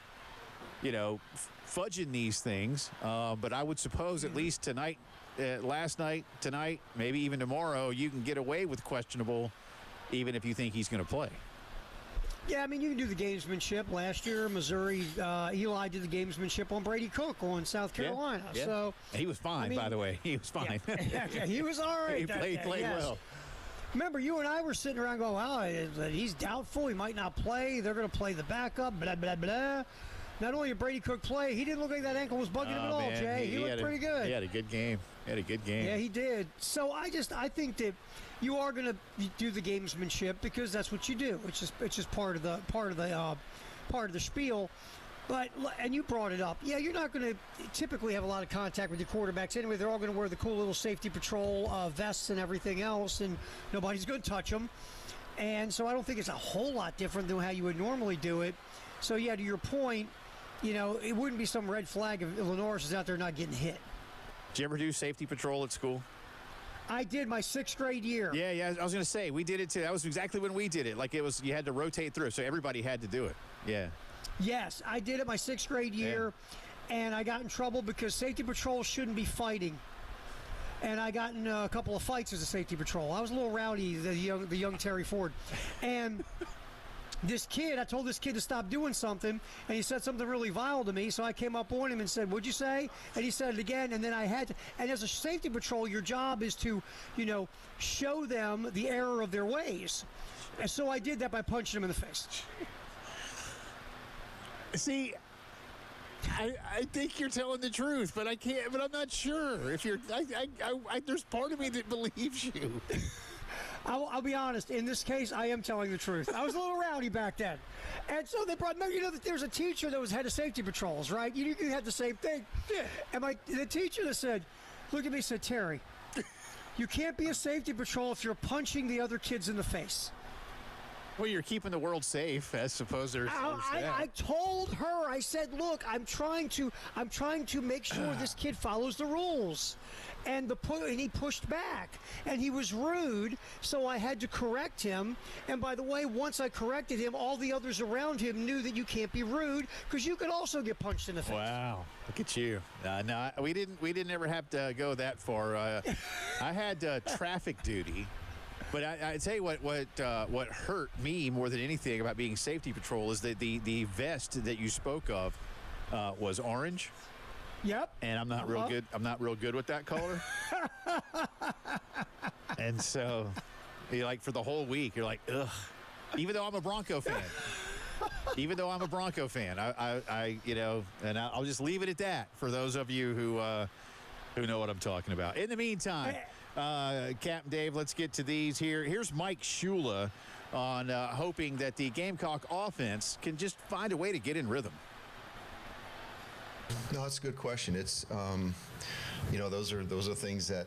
fudging these things. But I would suppose at least tonight, last night, tonight, maybe even tomorrow, you can get away with questionable even if you think he's going to play. Yeah, I mean, you can do the gamesmanship. Last year, Missouri, Eli did the gamesmanship on Brady Cook on South Carolina. Yeah. So he was fine, by the way. He was fine. Yeah, he was all right. He played well. Remember, you and I were sitting around going, "Wow, he's doubtful. He might not play. They're going to play the backup." Blah blah blah. Not only did Brady Cook play, he didn't look like that ankle was bugging him at all, man. Jay. He looked pretty good. He had a good game. Yeah, he did. So I think that you are going to do the gamesmanship because that's what you do. It's just part of the spiel. But, and you brought it up. Yeah, you're not going to typically have a lot of contact with your quarterbacks anyway. They're all going to wear the cool little safety patrol vests and everything else, and nobody's going to touch them. And so I don't think it's a whole lot different than how you would normally do it. So yeah, to your point, it wouldn't be some red flag if Lenoris is out there not getting hit. Did you ever do safety patrol at school? I did my 6th grade year. Yeah. I was going to say, we did it too. That was exactly when we did it. Like you had to rotate through, so everybody had to do it. Yeah. Yes, I did it my 6th grade year, and I got in trouble because safety patrol shouldn't be fighting. And I got in a couple of fights as a safety patrol. I was a little rowdy, the young Terry Ford. And I told this kid to stop doing something, and he said something really vile to me, so I came up on him and said, "What'd you say?" And he said it again, and then I had to, and as a safety patrol, your job is to, show them the error of their ways. And so I did that by punching him in the face. See, I think you're telling the truth, but I'm not sure if you're. There's part of me that believes you. I'll be honest. In this case, I am telling the truth. I was a little rowdy back then. And so they brought, that there's a teacher that was head of safety patrols, right? You had the same thing. Yeah. And the teacher that said, look at me, said, Terry, you can't be a safety patrol if you're punching the other kids in the face. Well, you're keeping the world safe, I suppose. I told her, I said, look, I'm trying to make sure this kid follows the rules. And he pushed back, and he was rude, so I had to correct him. And by the way, once I corrected him, all the others around him knew that you can't be rude because you could also get punched in the face. Wow, look at you! No, we didn't ever have to go that far. I had traffic duty. But I tell you what hurt me more than anything about being safety patrol is that the vest that you spoke of was orange. Yep. And I'm not real good. I'm not real good with that color. And so, for the whole week, you're like, ugh. Even though I'm a Bronco fan. I'll just leave it at that for those of you who know what I'm talking about. In the meantime, Captain Dave, let's get to these here. Here's Mike Shula on hoping that the Gamecock offense can just find a way to get in rhythm. No, that's a good question. It's, those are things that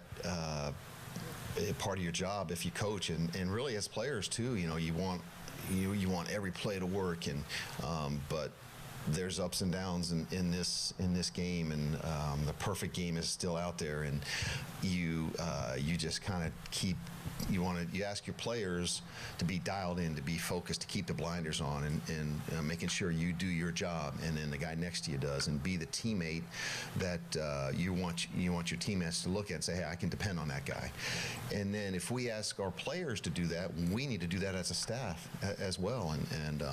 part of your job if you coach, and really as players too. You want every play to work, and but there's ups and downs in this game, and the perfect game is still out there, and you just kind of you ask your players to be dialed in, to be focused, to keep the blinders on, and making sure you do your job, and then the guy next to you does, and be the teammate that you want your teammates to look at and say, hey, I can depend on that guy. And then if we ask our players to do that, we need to do that as a staff as well. And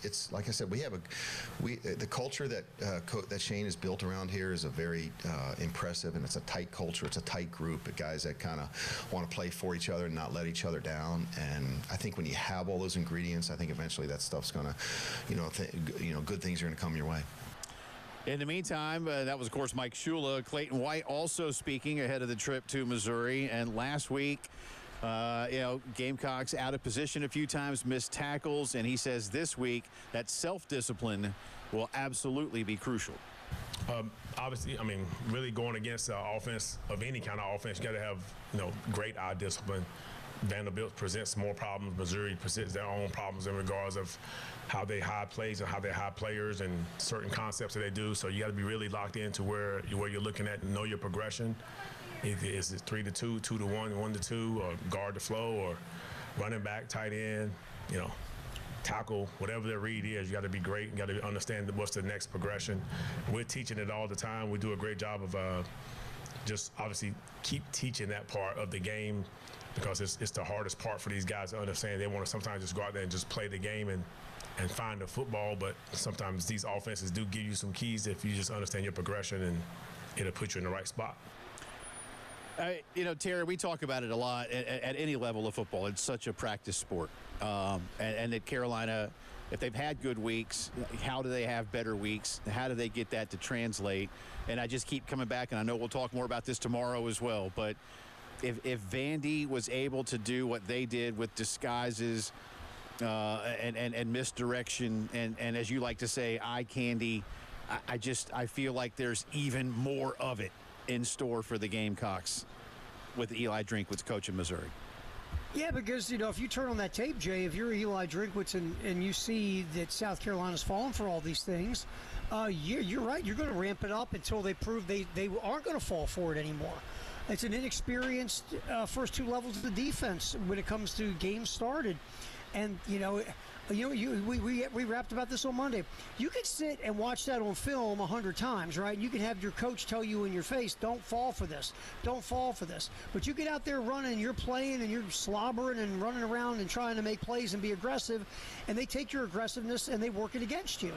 it's like I said, the culture that Shane has built around here is a very impressive, and it's a tight culture. It's a tight group of guys that kind of want to play for each other and not let each other down. And I think when you have all those ingredients, I think eventually that stuff's going to, good things are going to come your way. In the meantime, that was, of course, Mike Shula. Clayton White also speaking ahead of the trip to Missouri. And last week, Gamecocks out of position a few times, missed tackles. And he says this week that self-discipline will absolutely be crucial. Obviously, really going against offense of any kind of offense, you got to have, great eye discipline. Vanderbilt presents more problems. Missouri presents their own problems in regards of how they hide plays and how they hide players and certain concepts that they do. So you got to be really locked into where you're looking at and know your progression. Is it 3-2, 2-1, 1-2, or guard the flow, or running back, tight end, tackle, whatever their read is, you got to be great. You got to understand what's the next progression. We're teaching it all the time. We do a great job of just obviously keep teaching that part of the game, because it's the hardest part for these guys to understand. They want to sometimes just go out there and just play the game and find the football, but sometimes these offenses do give you some keys if you just understand your progression, and it'll put you in the right spot. Terry, we talk about it a lot at any level of football. It's such a practice sport. And at Carolina, if they've had good weeks, how do they have better weeks? How do they get that to translate? And I just keep coming back, and I know we'll talk more about this tomorrow as well, but if Vandy was able to do what they did with disguises and misdirection and as you like to say, eye candy, I feel like there's even more of it in store for the Gamecocks with Eli Drinkwitz coaching Missouri. Yeah, because, if you turn on that tape, Jay, if you're Eli Drinkwitz and you see that South Carolina's fallen for all these things, you're right. You're going to ramp it up until they prove they aren't going to fall for it anymore. It's an inexperienced first two levels of the defense when it comes to games started. And, we rapped about this on Monday. You could sit and watch that on film 100 times, right? You can have your coach tell you in your face, don't fall for this. Don't fall for this. But you get out there running, you're playing, and you're slobbering and running around and trying to make plays and be aggressive, and they take your aggressiveness and they work it against you.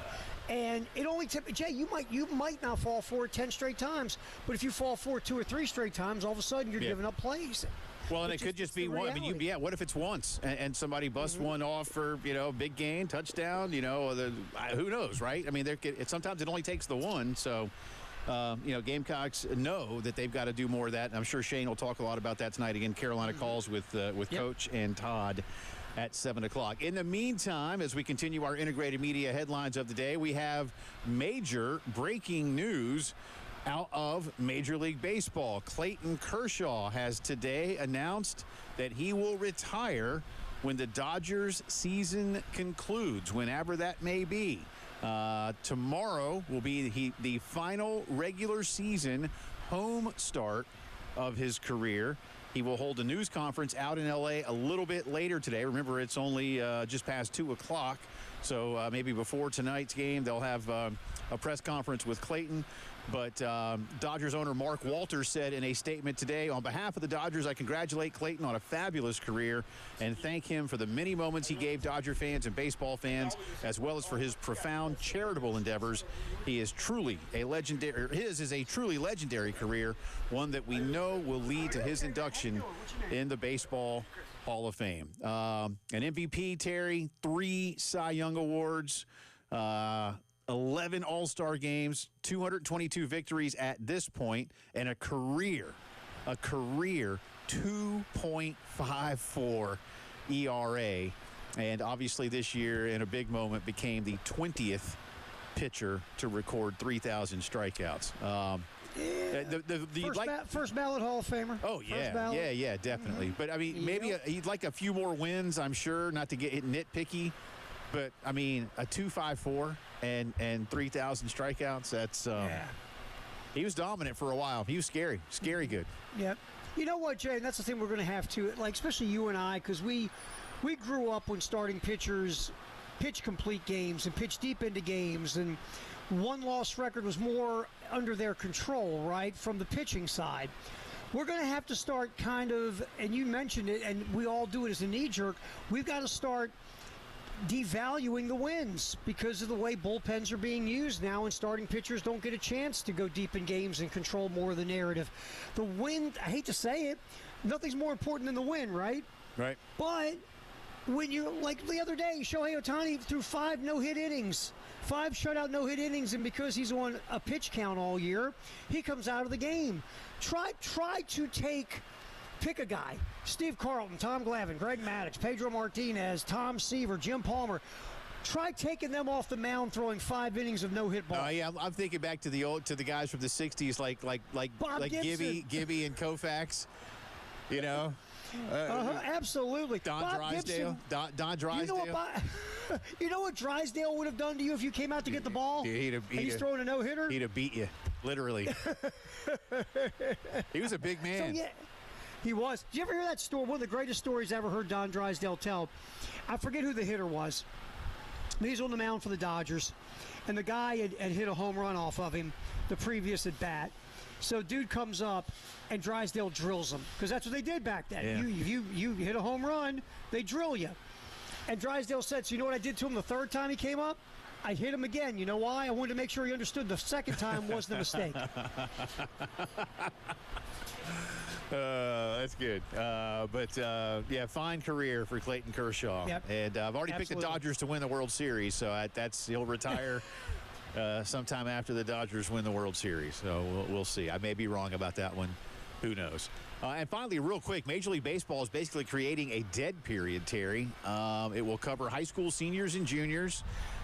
And it only Jay, you might not fall for it 10 straight times, but if you fall for it 2 or 3 straight times, all of a sudden you're giving up plays. Well, and it could just be one. What if it's once and somebody busts one off for, big gain, touchdown, who knows, right? Sometimes it only takes the one. So Gamecocks know that they've got to do more of that. And I'm sure Shane will talk a lot about that tonight. Again, Carolina calls with Coach and Todd at 7 o'clock. In the meantime, as we continue our integrated media headlines of the day, we have major breaking news out of Major League Baseball. Clayton Kershaw has today announced that he will retire when the Dodgers season concludes, whenever that may be. Tomorrow will be the final regular season home start of his career. He will hold a news conference out in L.A. a little bit later today. Remember, it's only just past 2 o'clock, so maybe before tonight's game, they'll have a press conference with Clayton. But Dodgers owner Mark Walters said in a statement today, on behalf of the Dodgers, I congratulate Clayton on a fabulous career and thank him for the many moments he gave Dodger fans and baseball fans, as well as for his profound charitable endeavors. He is truly a legendary. His is a truly legendary career, one that we know will lead to his induction in the Baseball Hall of Fame. An MVP, Terry, 3 Cy Young Awards. 11 All-Star games, 222 victories at this point, and a career 2.54 ERA. And obviously this year, in a big moment, became the 20th pitcher to record 3,000 strikeouts. First ballot Hall of Famer. Oh, yeah. Yeah, definitely. But, I mean, maybe he'd like a few more wins, I'm sure, not to get nitpicky. But, I mean, a 2.54 and 3,000 strikeouts, that's he was dominant for a while. He was scary good. Yep. You know what, Jay, and that's the thing we're going to have to, like, especially you and I, because we grew up when starting pitchers pitch complete games and pitch deep into games, and one-loss record was more under their control, right, from the pitching side. We're going to have to start kind of, and you mentioned it, and we all do it as a knee-jerk, we've got to start devaluing the wins because of the way bullpens are being used now, and starting pitchers don't get a chance to go deep in games and control more of the narrative. The win, I hate to say it, nothing's more important than the win, right? Right. But when you, like the other day, Shohei Ohtani threw 5 no-hit innings, 5 shutout no-hit innings, and because he's on a pitch count all year, he comes out of the game. Try to pick a guy. Steve Carlton, Tom Glavine, Greg Maddux, Pedro Martinez, Tom Seaver, Jim Palmer. Try taking them off the mound throwing 5 innings of no-hit ball. Yeah, I'm thinking back to the guys from the 60s like Gibby and Koufax, you know. Absolutely. Don Drysdale. Don Drysdale. You know what Drysdale would have done to you if you came out to get the ball? He's throwing a no-hitter? He'd have beat you, literally. He was a big man. So, yeah. He was. Did you ever hear that story? One of the greatest stories I ever heard Don Drysdale tell. I forget who the hitter was. He's on the mound for the Dodgers, and the guy had hit a home run off of him the previous at bat. So dude comes up, and Drysdale drills him, because that's what they did back then. Yeah. You hit a home run, they drill you. And Drysdale said, so you know what I did to him the third time he came up? I hit him again. You know why? I wanted to make sure he understood the second time wasn't a mistake. That's good. Fine career for Clayton Kershaw. Yep. And I've already picked the Dodgers to win the World Series, so he'll retire sometime after the Dodgers win the World Series. So we'll see. I may be wrong about that one. Who knows? And finally, real quick, Major League Baseball is basically creating a dead period, Terry. It will cover high school seniors and juniors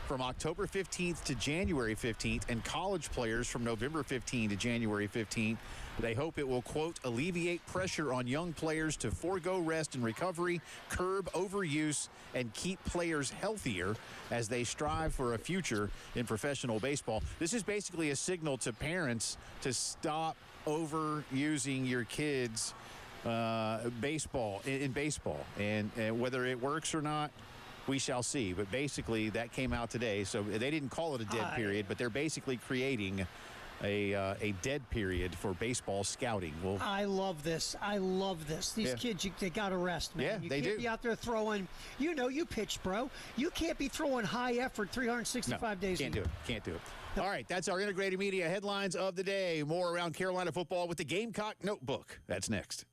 from October 15th to January 15th, and college players from November 15th to January 15th. They hope it will, quote, alleviate pressure on young players to forego rest and recovery, curb overuse, and keep players healthier as they strive for a future in professional baseball. This is basically a signal to parents to stop overusing your kids' baseball. And whether it works or not, we shall see. But basically, that came out today. So they didn't call it a dead period, but they're basically creating a dead period for baseball scouting. I love this. These kids, they got to rest, man. Yeah, you they can't do. be out there throwing, you pitch, bro. You can't be throwing high effort 365 days a year. Can't do it. All right, that's our integrated media headlines of the day. More around Carolina football with the Gamecock Notebook. That's next.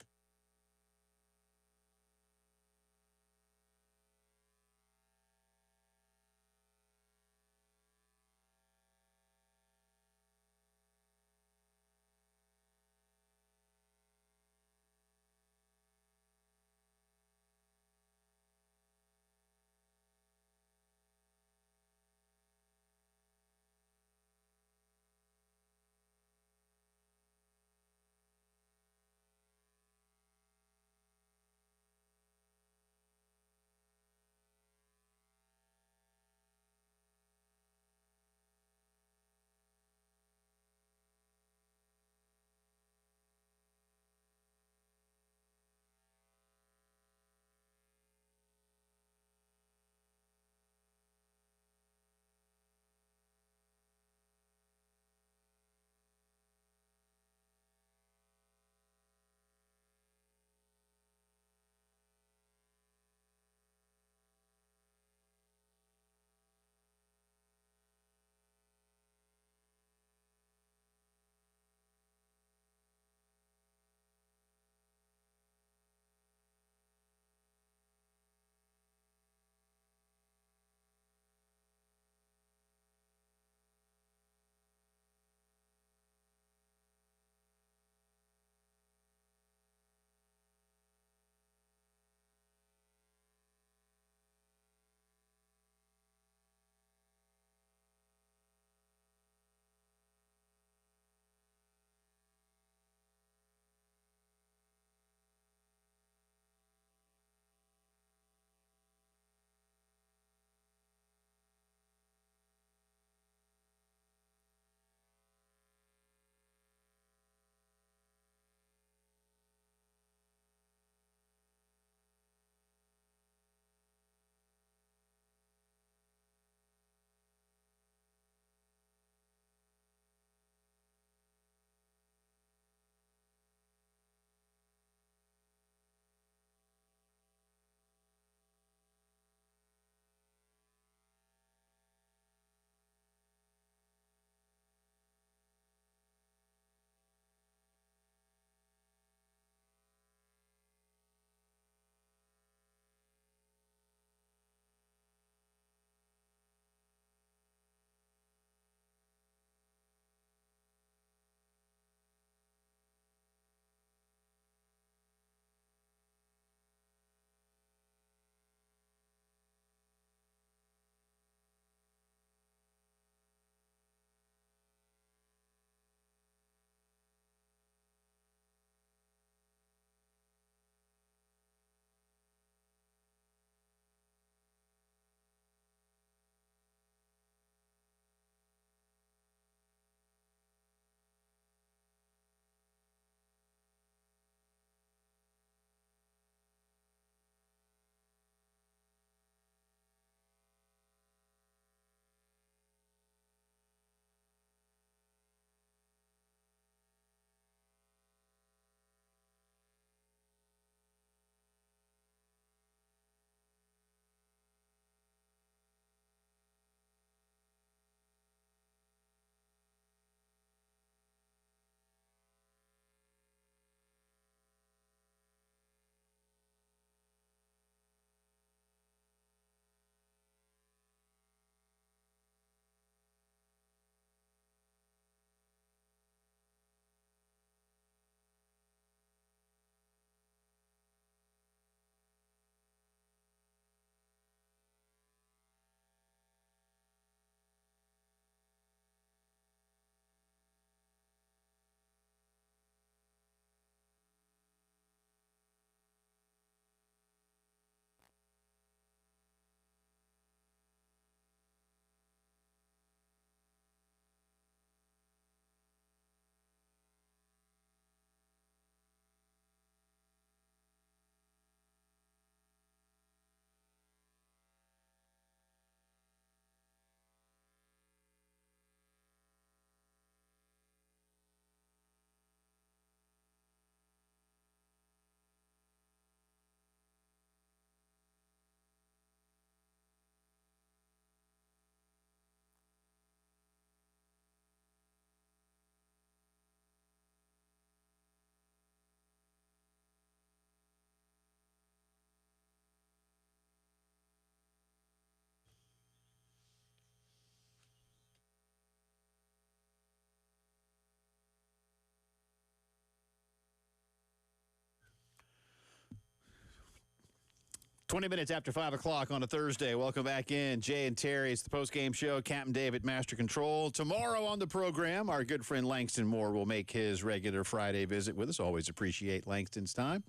20 minutes after 5 o'clock on a Thursday. Welcome back in. Jay and Terry, it's the post-game show. Captain David, Master Control. Tomorrow on the program, our good friend Langston Moore will make his regular Friday visit with us. Always appreciate Langston's time.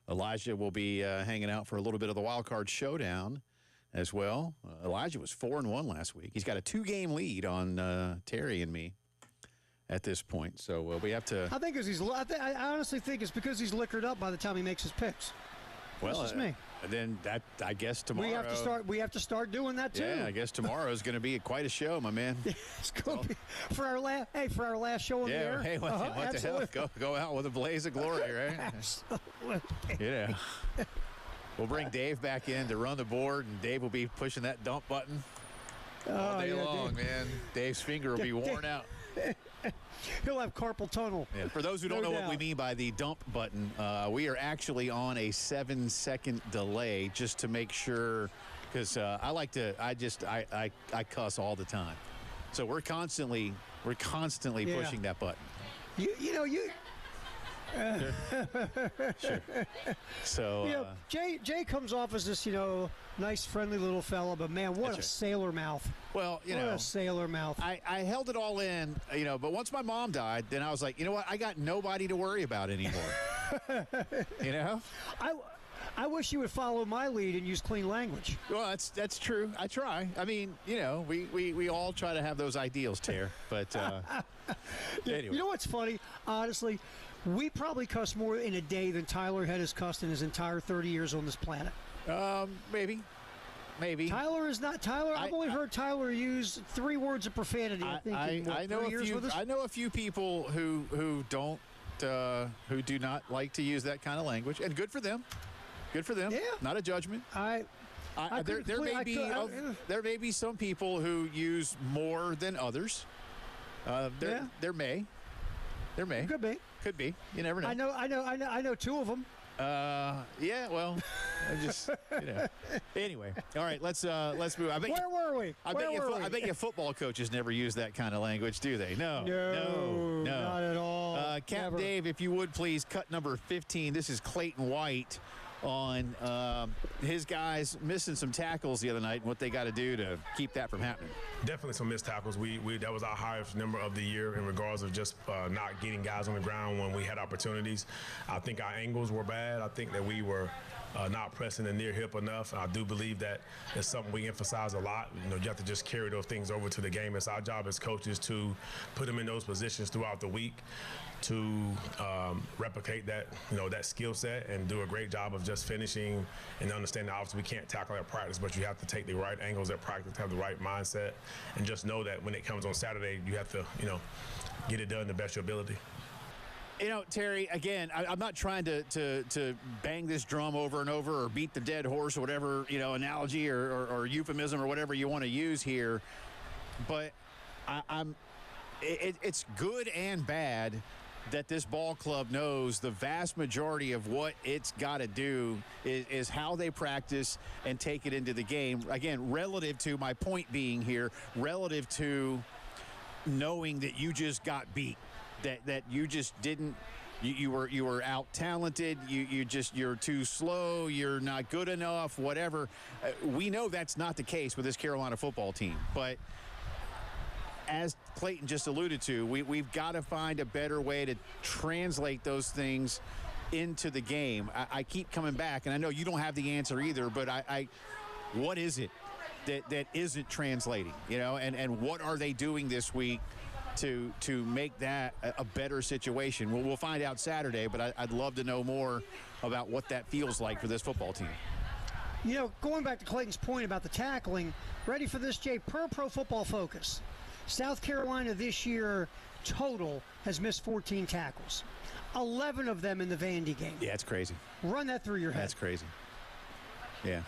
Elijah will be hanging out for a little bit of the Wild Card Showdown as well. Elijah was 4-1 last week. He's got a 2-game lead on Terry and me at this point. So we have to... I honestly think it's because he's liquored up by the time he makes his picks. Well, that's just me. Then that, I guess tomorrow... We have to start doing that, too. Yeah, I guess tomorrow is going to be quite a show, my man. It's going to be for our last show on the air. Hey, what the hell? Go out with a blaze of glory, right? Absolutely. Yeah. We'll bring Dave back in to run the board, and Dave will be pushing that dump button all day long, man. Dave's finger will be worn out. He'll have carpal tunnel. Yeah. For those who don't know what we mean by the dump button, we are actually on a 7-second delay just to make sure, because I cuss all the time. So we're constantly pushing that button. Sure. So Jay comes off as this, nice, friendly little fella, but man, what a sailor mouth. Well, what a sailor mouth. I held it all in, but once my mom died, then I was like, you know what? I got nobody to worry about anymore. I wish you would follow my lead and use clean language. Well, that's true. I try. I mean, we all try to have those ideals, Ter. But anyway. You know what's funny? Honestly, we probably cuss more in a day than Tyler had cussed in his entire 30 years on this planet. Maybe. Tyler is not Tyler. I've only heard Tyler use 3 words of profanity. I know a few people who do not like to use that kind of language, and good for them. Good for them. Yeah. Not a judgment. There may be some people who use more than others. There may. Could be. You never know. I know 2 of them. Yeah. Well, Anyway, all right. Let's move. Where were we? I bet you football coaches never use that kind of language, do they? No, not at all. Cap Dave, if you would please cut number 15. This is Clayton White on his guys missing some tackles the other night and what they got to do to keep that from happening. Definitely some missed tackles. That was our highest number of the year in regards of just not getting guys on the ground when we had opportunities. I think our angles were bad. I think that we were not pressing the near hip enough. I do believe that it's something we emphasize a lot. You have to just carry those things over to the game. It's our job as coaches to put them in those positions throughout the week to replicate that, that skill set and do a great job of just finishing and understanding. Obviously, we can't tackle at practice, but you have to take the right angles at practice, have the right mindset, and just know that when it comes on Saturday, you have to, get it done the best of your ability. Terry, again, I'm not trying to bang this drum over and over or beat the dead horse or whatever, analogy or euphemism or whatever you want to use here, but it's good and bad that this ball club knows the vast majority of what it's got to do is how they practice and take it into the game. Again, relative to my point being here, relative to knowing that you just got beat, that you just didn't. You were out talented. You're too slow. You're not good enough. Whatever. We know that's not the case with this Carolina football team, but as Clayton just alluded to, we've got to find a better way to translate those things into the game. I keep coming back, and I know you don't have the answer either, but what is it that isn't translating, and what are they doing this week to make that a better situation? We'll find out Saturday, but I'd love to know more about what that feels like for this football team. Going back to Clayton's point about the tackling, ready for this, Jay? Per Pro Football Focus, South Carolina this year total has missed 14 tackles, 11 of them in the Vandy game. Yeah, it's crazy. Run that through your head. That's crazy. Yeah.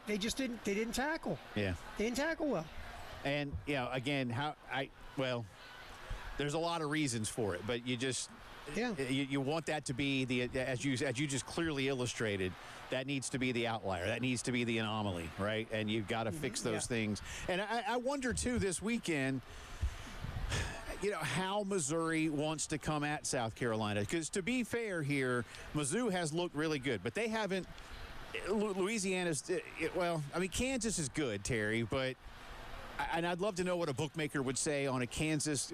They just didn't tackle. Yeah. They didn't tackle well. And, again, there's a lot of reasons for it, but you want that to be as you just clearly illustrated, that needs to be the outlier. That needs to be the anomaly, right? And you've got to fix those things. And I wonder, too, this weekend, how Missouri wants to come at South Carolina. Because to be fair here, Mizzou has looked really good, but they haven't Louisiana's, well, I mean, Kansas is good, Terry, but and I'd love to know what a bookmaker would say on a Kansas,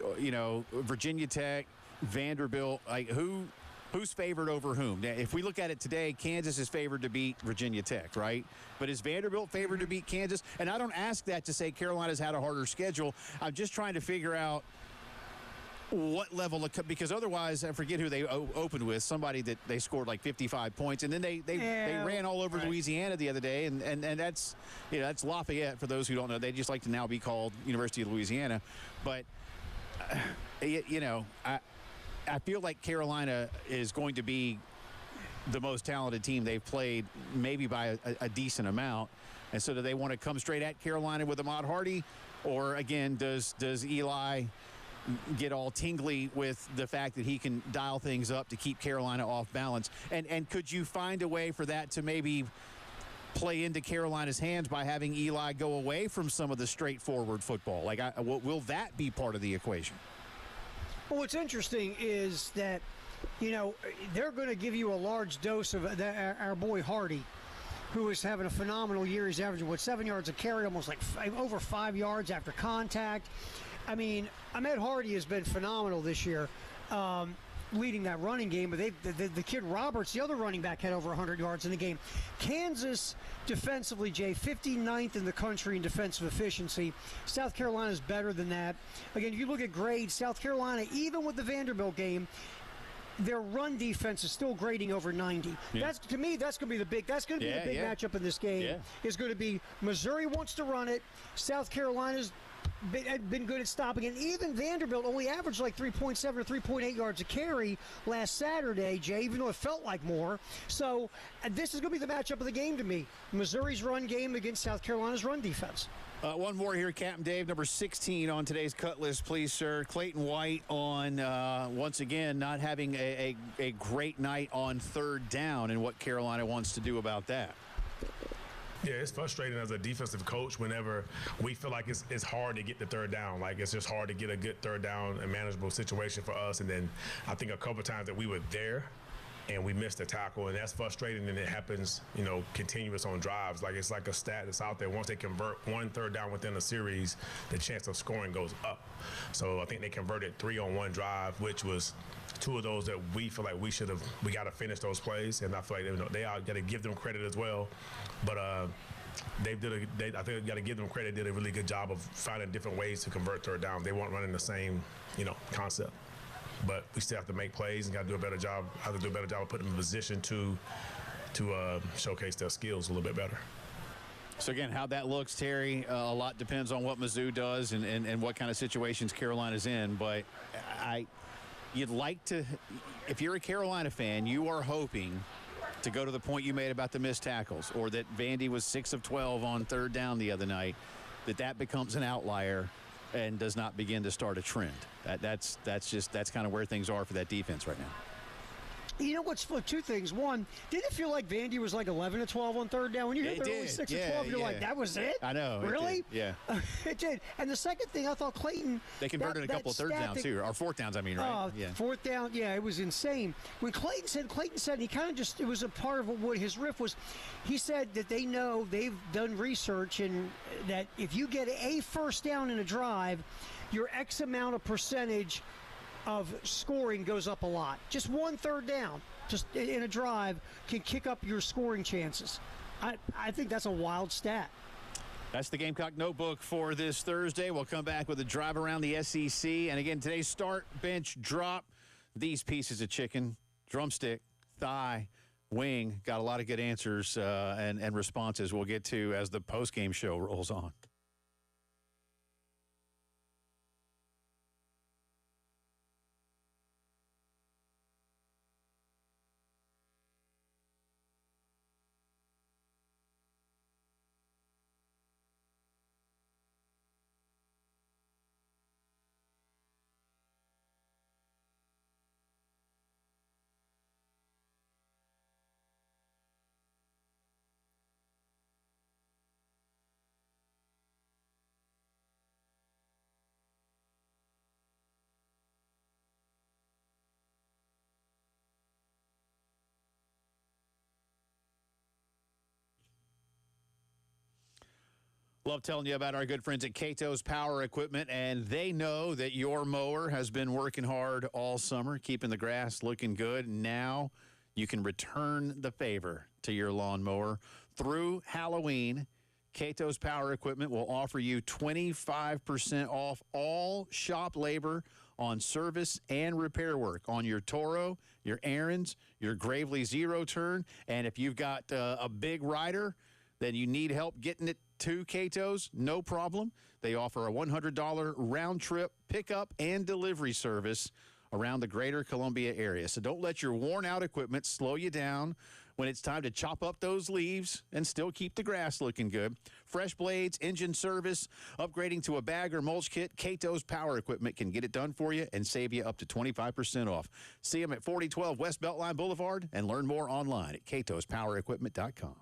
Virginia Tech, Vanderbilt, like who's favored over whom? Now, if we look at it today, Kansas is favored to beat Virginia Tech, right? But is Vanderbilt favored to beat Kansas? And I don't ask that to say Carolina's had a harder schedule. I'm just trying to figure out what level of, because otherwise I forget who they opened with, somebody that they scored like 55 points, and then they ran all over Louisiana the other day, and that's that's Lafayette for those who don't know. They just like to now be called University of Louisiana, but I feel like Carolina is going to be the most talented team they've played, maybe by a decent amount. And so do they want to come straight at Carolina with Ahmad Hardy, or again does Eli get all tingly with the fact that he can dial things up to keep Carolina off balance? And could you find a way for that to maybe play into Carolina's hands by having Eli go away from some of the straightforward football? Like, will that be part of the equation? Well, what's interesting is that, they're going to give you a large dose of our boy Hardy, who is having a phenomenal year. He's averaging, 7 yards a carry, almost like over 5 yards after contact. I mean, Ahmed Hardy has been phenomenal this year, leading that running game. But the kid Roberts, the other running back, had over 100 yards in the game. Kansas defensively, Jay, 59th in the country in defensive efficiency. South Carolina is better than that. Again, if you look at grades, South Carolina, even with the Vanderbilt game, their run defense is still grading over 90. Yeah. That's, to me, that's going to be the big matchup in this game. Yeah. Is going to be Missouri wants to run it. South Carolina's been good at stopping it. Even Vanderbilt only averaged like 3.7 or 3.8 yards a carry last Saturday, Jay, even though it felt like more. So this is going to be the matchup of the game to me. Missouri's run game against South Carolina's run defense. One more here, Captain Dave, number 16 on today's cut list, please, sir. Clayton White on, once again, not having a great night on third down, and what Carolina wants to do about that. Yeah, it's frustrating as a defensive coach whenever we feel like it's hard to get the third down. Like, it's just hard to get a good third down and manageable situation for us. And then I think a couple of times that we were there and we missed the tackle, and that's frustrating, and it happens, continuous on drives. Like, it's like a stat that's out there. Once they convert one third down within a series, the chance of scoring goes up. So I think they converted 3 on one drive, which was 2 of those that we feel like we got to finish those plays, and I feel like they got to give them credit as well. But I think we got to give them credit. Did a really good job of finding different ways to convert third down. They weren't running the same, concept. But we still have to make plays and got to do a better job. Have to do a better job of putting them in position to showcase their skills a little bit better. So, again, how that looks, Terry, a lot depends on what Mizzou does and what kind of situations Carolina's in. But you'd like to, if you're a Carolina fan, you are hoping to go to the point you made about the missed tackles, or that Vandy was 6 of 12 on third down the other night, that becomes an outlier and does not begin to start a trend. That's kind of where things are for that defense right now. You know what's 2 things. One, did it feel like Vandy was like 11 of 12 on third down? When you hear they're only 6 of 12, you're like, that was it? I know. Really? Yeah. It did. And the second thing, I thought Clayton. They converted a couple of third downs too, or fourth downs, I mean, right? Yeah. Fourth down, it was insane. When Clayton said, he kind of it was a part of what his riff was. He said that they know, they've done research, and that if you get a first down in a drive, your X amount of percentage of scoring goes up a lot. Just one third down, just in a drive, can kick up your scoring chances. I think that's a wild stat. That's the Gamecock Notebook for this Thursday. We'll come back with a drive around the SEC. And again, today's start, bench, drop. These pieces of chicken, drumstick, thigh, wing. Got a lot of good answers and responses we'll get to as the postgame show rolls on. Love telling you about our good friends at Cato's Power Equipment, and they know that your mower has been working hard all summer, keeping the grass looking good. Now you can return the favor to your lawnmower. Through Halloween, Cato's Power Equipment will offer you 25% off all shop labor on service and repair work on your Toro, your Aaron's, your Gravely Zero Turn. And if you've got a big rider, then you need help getting it to Cato's, no problem. They offer a $100 round-trip pickup and delivery service around the greater Columbia area. So don't let your worn-out equipment slow you down when it's time to chop up those leaves and still keep the grass looking good. Fresh blades, engine service, upgrading to a bag or mulch kit, Cato's Power Equipment can get it done for you and save you up to 25% off. See them at 4012 West Beltline Boulevard and learn more online at catospowerequipment.com.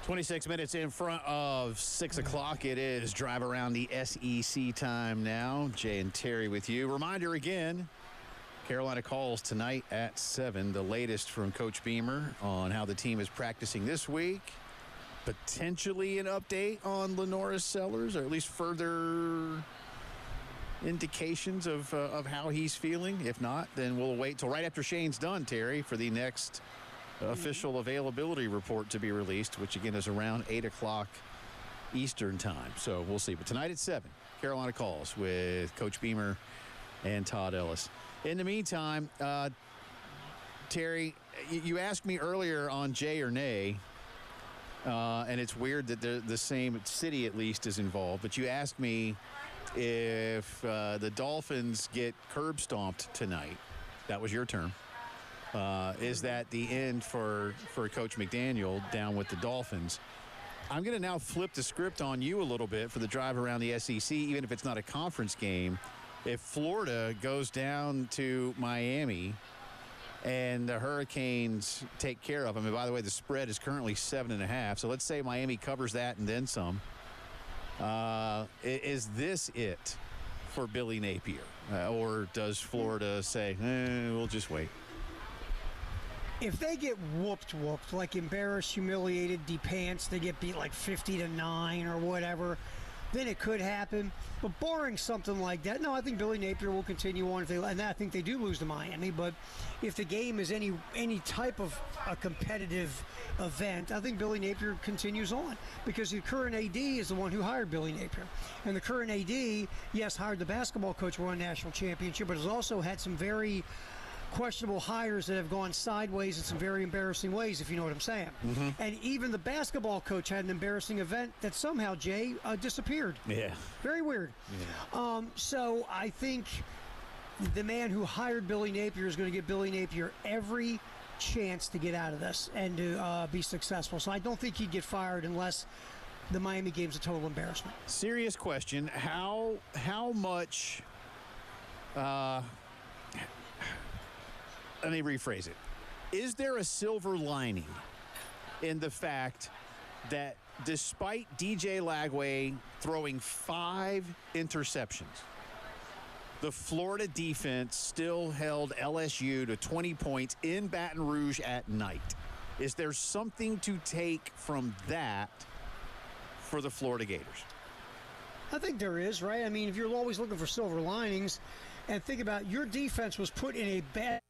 .26 minutes in front of 6 o'clock. It is drive around the SEC time now. Jay and Terry with you. Reminder again, Carolina calls tonight at 7. The latest from Coach Beamer on how the team is practicing this week. Potentially an update on Lenora Sellers, or at least further indications of how he's feeling? If not, then we'll wait till right after Shane's done, Terry, for the next official availability report to be released, which again is around 8 o'clock Eastern time. So we'll see. But tonight at 7, Carolina Calls with Coach Beamer and Todd Ellis. In the meantime, Terry, you asked me earlier on Jay or nay, and it's weird that the same city at least is involved, but you asked me if the Dolphins get curb stomped tonight. That was your term. Is that the end for Coach McDaniel down with the Dolphins? I'm going to now flip the script on you a little bit for the drive around the SEC, even if it's not a conference game. If Florida goes down to Miami and the Hurricanes take care of them, and by the way, the spread is currently 7.5, so let's say Miami covers that and then some. Is this it for Billy Napier? Or does Florida say, we'll just wait? If they get whooped, like embarrassed, humiliated, depants, they get beat like 50-9 or whatever, then it could happen. But barring something like that, no, I think Billy Napier will continue on. And I think they do lose to Miami. But if the game is any type of a competitive event, I think Billy Napier continues on. Because the current AD is the one who hired Billy Napier. And the current AD, yes, hired the basketball coach who won a national championship, but has also had some very questionable hires that have gone sideways in some very embarrassing ways, if you know what I'm saying. Mm-hmm. And even the basketball coach had an embarrassing event that somehow, Jay, disappeared. Yeah. Very weird. Yeah. So I think the man who hired Billy Napier is going to give Billy Napier every chance to get out of this and to be successful. So I don't think he'd get fired unless the Miami game's a total embarrassment. Serious question. How much... let me rephrase it. Is there a silver lining in the fact that despite DJ Lagway throwing 5 interceptions, the Florida defense still held LSU to 20 points in Baton Rouge at night? Is there something to take from that for the Florida Gators? I think there is, right? I mean, if you're always looking for silver linings, and think about your defense was put in a bad,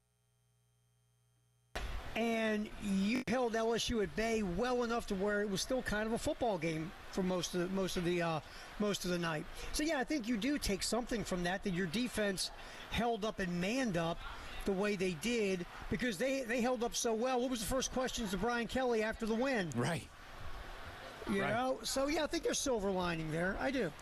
and you held LSU at bay well enough to where it was still kind of a football game for most of the night. So yeah, I think you do take something from that your defense held up and manned up the way they did, because they held up so well. What was the first questions to Brian Kelly after the win? Right. You know? So yeah, I think there's silver lining there. I do.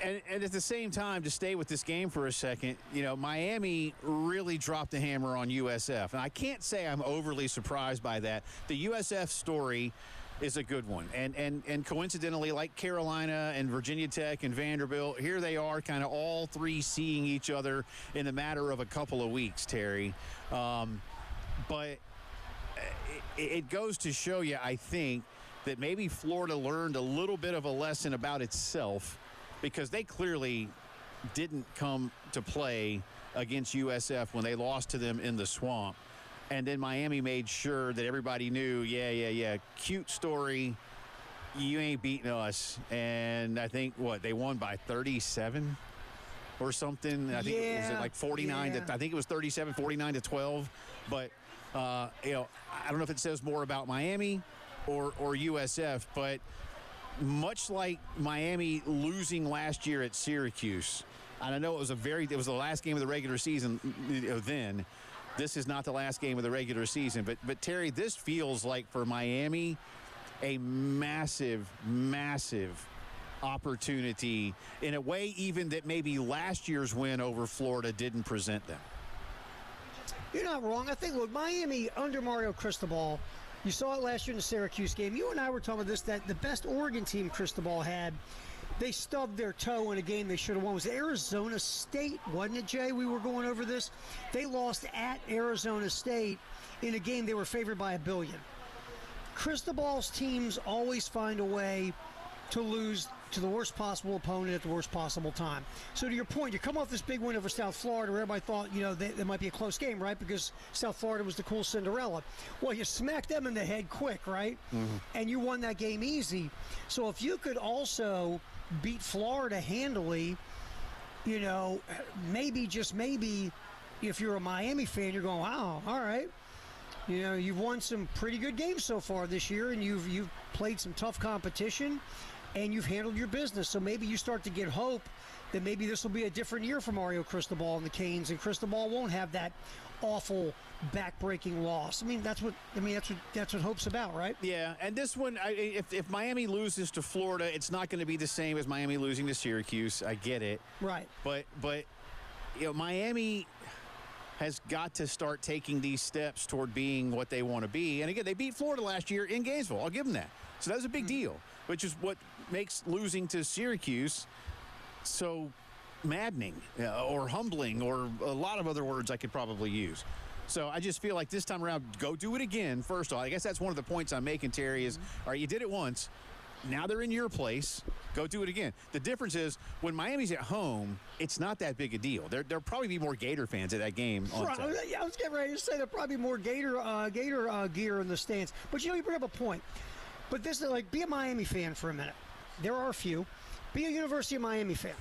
And at the same time, to stay with this game for a second, you know, Miami really dropped the hammer on USF. And I can't say I'm overly surprised by that. The USF story is a good one. And coincidentally, like Carolina and Virginia Tech and Vanderbilt, here they are kind of all three seeing each other in a matter of a couple of weeks, Terry. But it goes to show you, I think, that maybe Florida learned a little bit of a lesson about itself, because they clearly didn't come to play against USF when they lost to them in the swamp. And then Miami made sure that everybody knew, yeah, cute story, you ain't beating us. And I think, they won by 37 or something? I think it was like 49 to, I think it was 37, 49 to 12. But, I don't know if it says more about Miami or USF, but much like Miami losing last year at Syracuse, and I know it was the last game of the regular season then. This is not the last game of the regular season. But Terry, this feels like for Miami a massive, massive opportunity in a way even that maybe last year's win over Florida didn't present them. You're not wrong. I think, look, Miami under Mario Cristobal, you saw it last year in the Syracuse game. You and I were talking about this, that the best Oregon team Cristobal had, they stubbed their toe in a game they should have won. It was Arizona State, wasn't it, Jay? We were going over this. They lost at Arizona State in a game they were favored by 1 billion. Cristobal's teams always find a way to lose to the worst possible opponent at the worst possible time. So to your point, you come off this big win over South Florida where everybody thought, there might be a close game, right? Because South Florida was the cool Cinderella. Well, you smacked them in the head quick, right? Mm-hmm. And you won that game easy. So if you could also beat Florida handily, maybe, just maybe, if you're a Miami fan, you're going, wow, all right. You've won some pretty good games so far this year, and you've played some tough competition, and you've handled your business. So maybe you start to get hope that maybe this will be a different year for Mario Cristobal and the Canes, and Cristobal won't have that awful back-breaking loss. That's what hope's about, right? Yeah, and this one, if Miami loses to Florida, it's not going to be the same as Miami losing to Syracuse. I get it, right? But Miami has got to start taking these steps toward being what they want to be. And again, they beat Florida last year in Gainesville. I'll give them that. So that was a big deal, which is what makes losing to Syracuse so maddening or humbling, or a lot of other words I could probably use. So I just feel like this time around, go do it again. First of all, I guess that's one of the points I'm making, Terry, is, all right, you did it once. Now they're in your place. Go do it again. The difference is when Miami's at home, it's not that big a deal. There'll probably be more Gator fans at that game. Right. I was getting ready to say there'll probably be more Gator gear in the stands. But you bring up a point. But this is be a Miami fan for a minute. There are a few. Be a University of Miami fan.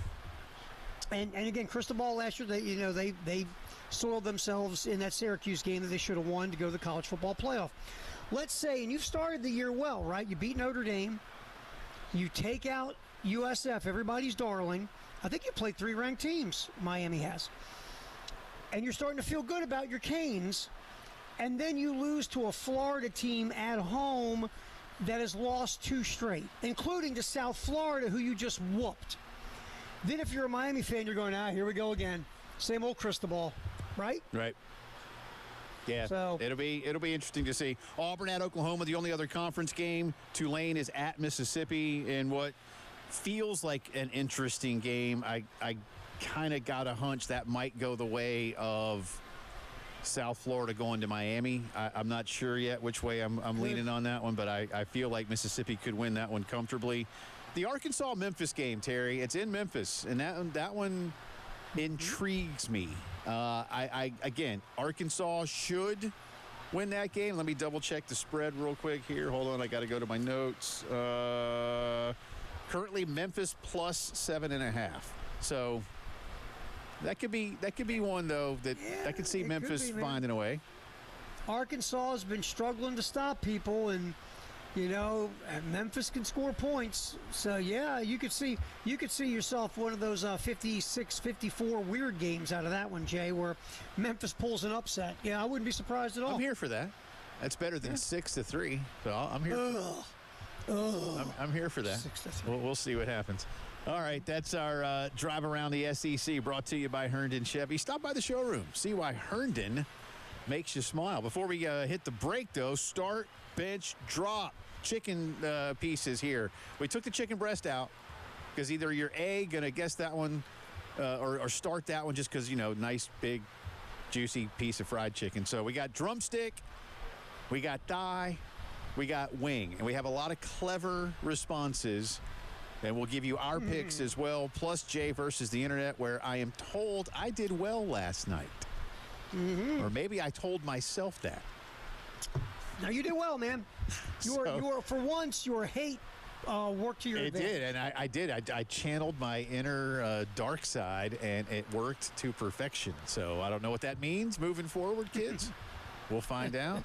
And again, Cristobal last year, they soiled themselves in that Syracuse game that they should have won to go to the college football playoff. Let's say, and you've started the year well, right? You beat Notre Dame. You take out USF, everybody's darling. I think you played 3 ranked teams, Miami has. And you're starting to feel good about your Canes. And then you lose to a Florida team at home that has lost 2 straight, including to South Florida, who you just whooped. Then if you're a Miami fan, you're going, here we go again. Same old Cristobal, right? Right. Yeah, so it'll be interesting to see. Auburn at Oklahoma, the only other conference game. Tulane is at Mississippi in what feels like an interesting game. I kind of got a hunch that might go the way of South Florida going to Miami. I'm not sure yet which way I'm leaning on that one, but I feel like Mississippi could win that one comfortably. The Arkansas-Memphis game, Terry, it's in Memphis, and that one intrigues me. Again, Arkansas should win that game. Let me double-check the spread real quick here. Hold on, I got to go to my notes. Currently, Memphis plus 7.5. So that could be one, though, that I could see Memphis finding a way. Arkansas has been struggling to stop people, and Memphis can score points. So, yeah, you could see yourself one of those 56-54 weird games out of that one, Jay, where Memphis pulls an upset. Yeah, I wouldn't be surprised at all. I'm here for that. That's better than 6-3. So I'm here. I'm here for that. 6-3. We'll see what happens. All right, that's our drive around the SEC, brought to you by Herndon Chevy. Stop by the showroom. See why Herndon makes you smile. Before we hit the break, though, start, bench, drop. Chicken pieces here. We took the chicken breast out because either you're going to guess that one or start that one just because, nice, big, juicy piece of fried chicken. So we got drumstick, we got thigh, we got wing. And we have a lot of clever responses. And we'll give you our picks as well, plus Jay versus the internet, where I am told I did well last night. Or maybe I told myself that. No, you did well, man. You were for once, your hate worked to your advantage. It did, and I did. I channeled my inner dark side, and it worked to perfection. So I don't know what that means moving forward, kids. We'll find out.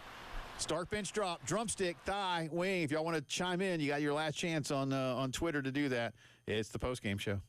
Start, bench, drop, drumstick, thigh, wing. If y'all want to chime in, you got your last chance on Twitter to do that. It's the Postgame Show.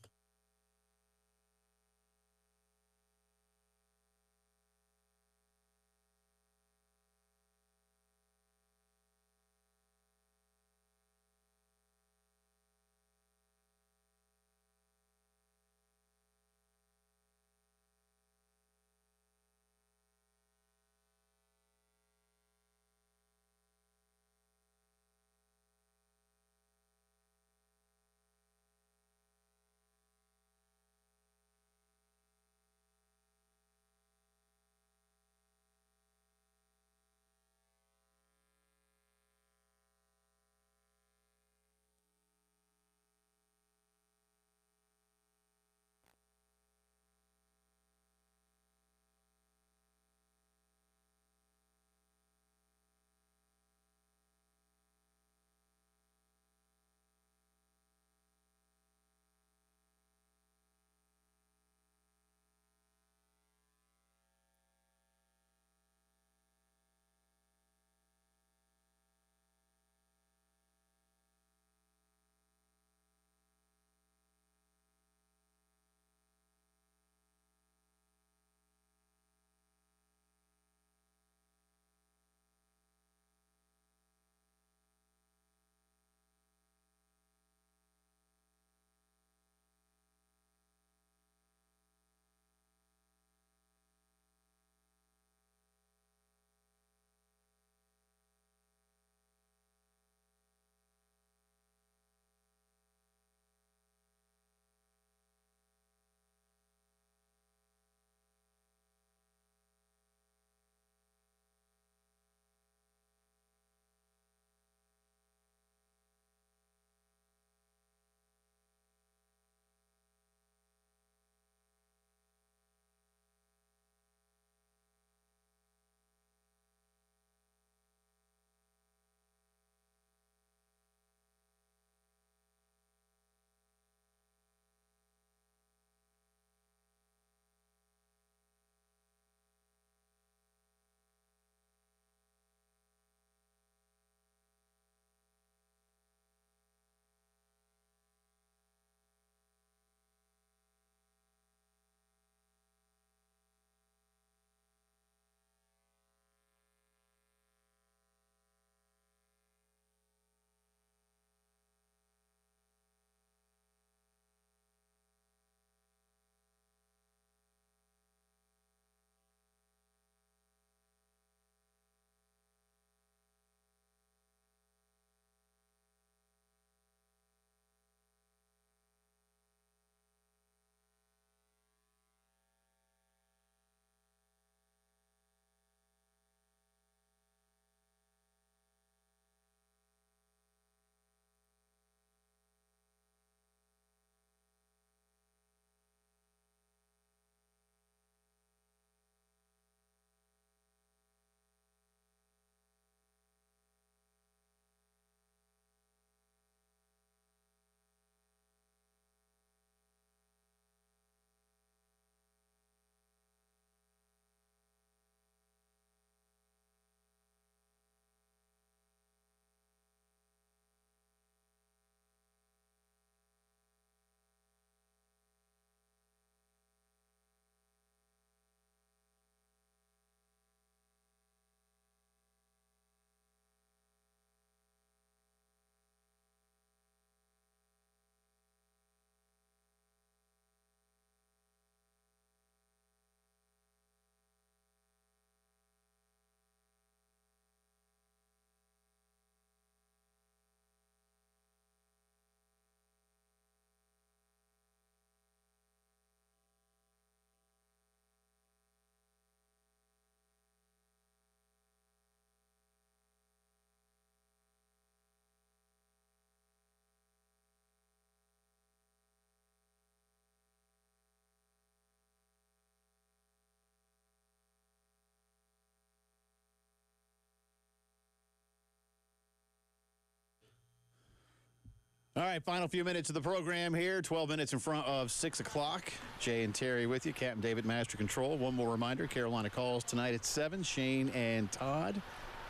All right, final few minutes of the program here. 12 minutes in front of 6 o'clock. Jay and Terry with you. Captain David, Master Control. One more reminder, Carolina calls tonight at 7. Shane and Todd.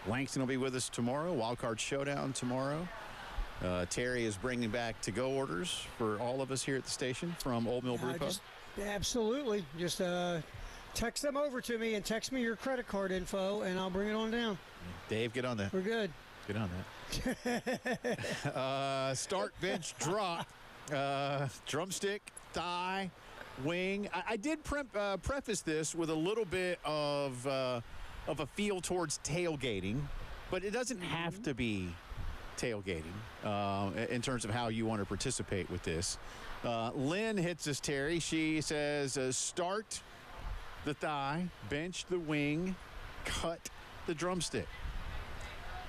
Langston will be with us tomorrow. Wildcard Showdown tomorrow. Terry is bringing back to-go orders for all of us here at the station from Old Mill Brew Pub. Absolutely. Just text them over to me and text me your credit card info, and I'll bring it on down. Dave, get on that. We're good. Get on that. Start, bench, drop. Drumstick, thigh, wing. I did preface this with a little bit of a feel towards tailgating, but it doesn't have to be tailgating in terms of how you want to participate with this. Lynn hits us, Terry. She says, start the thigh, bench the wing, cut the drumstick.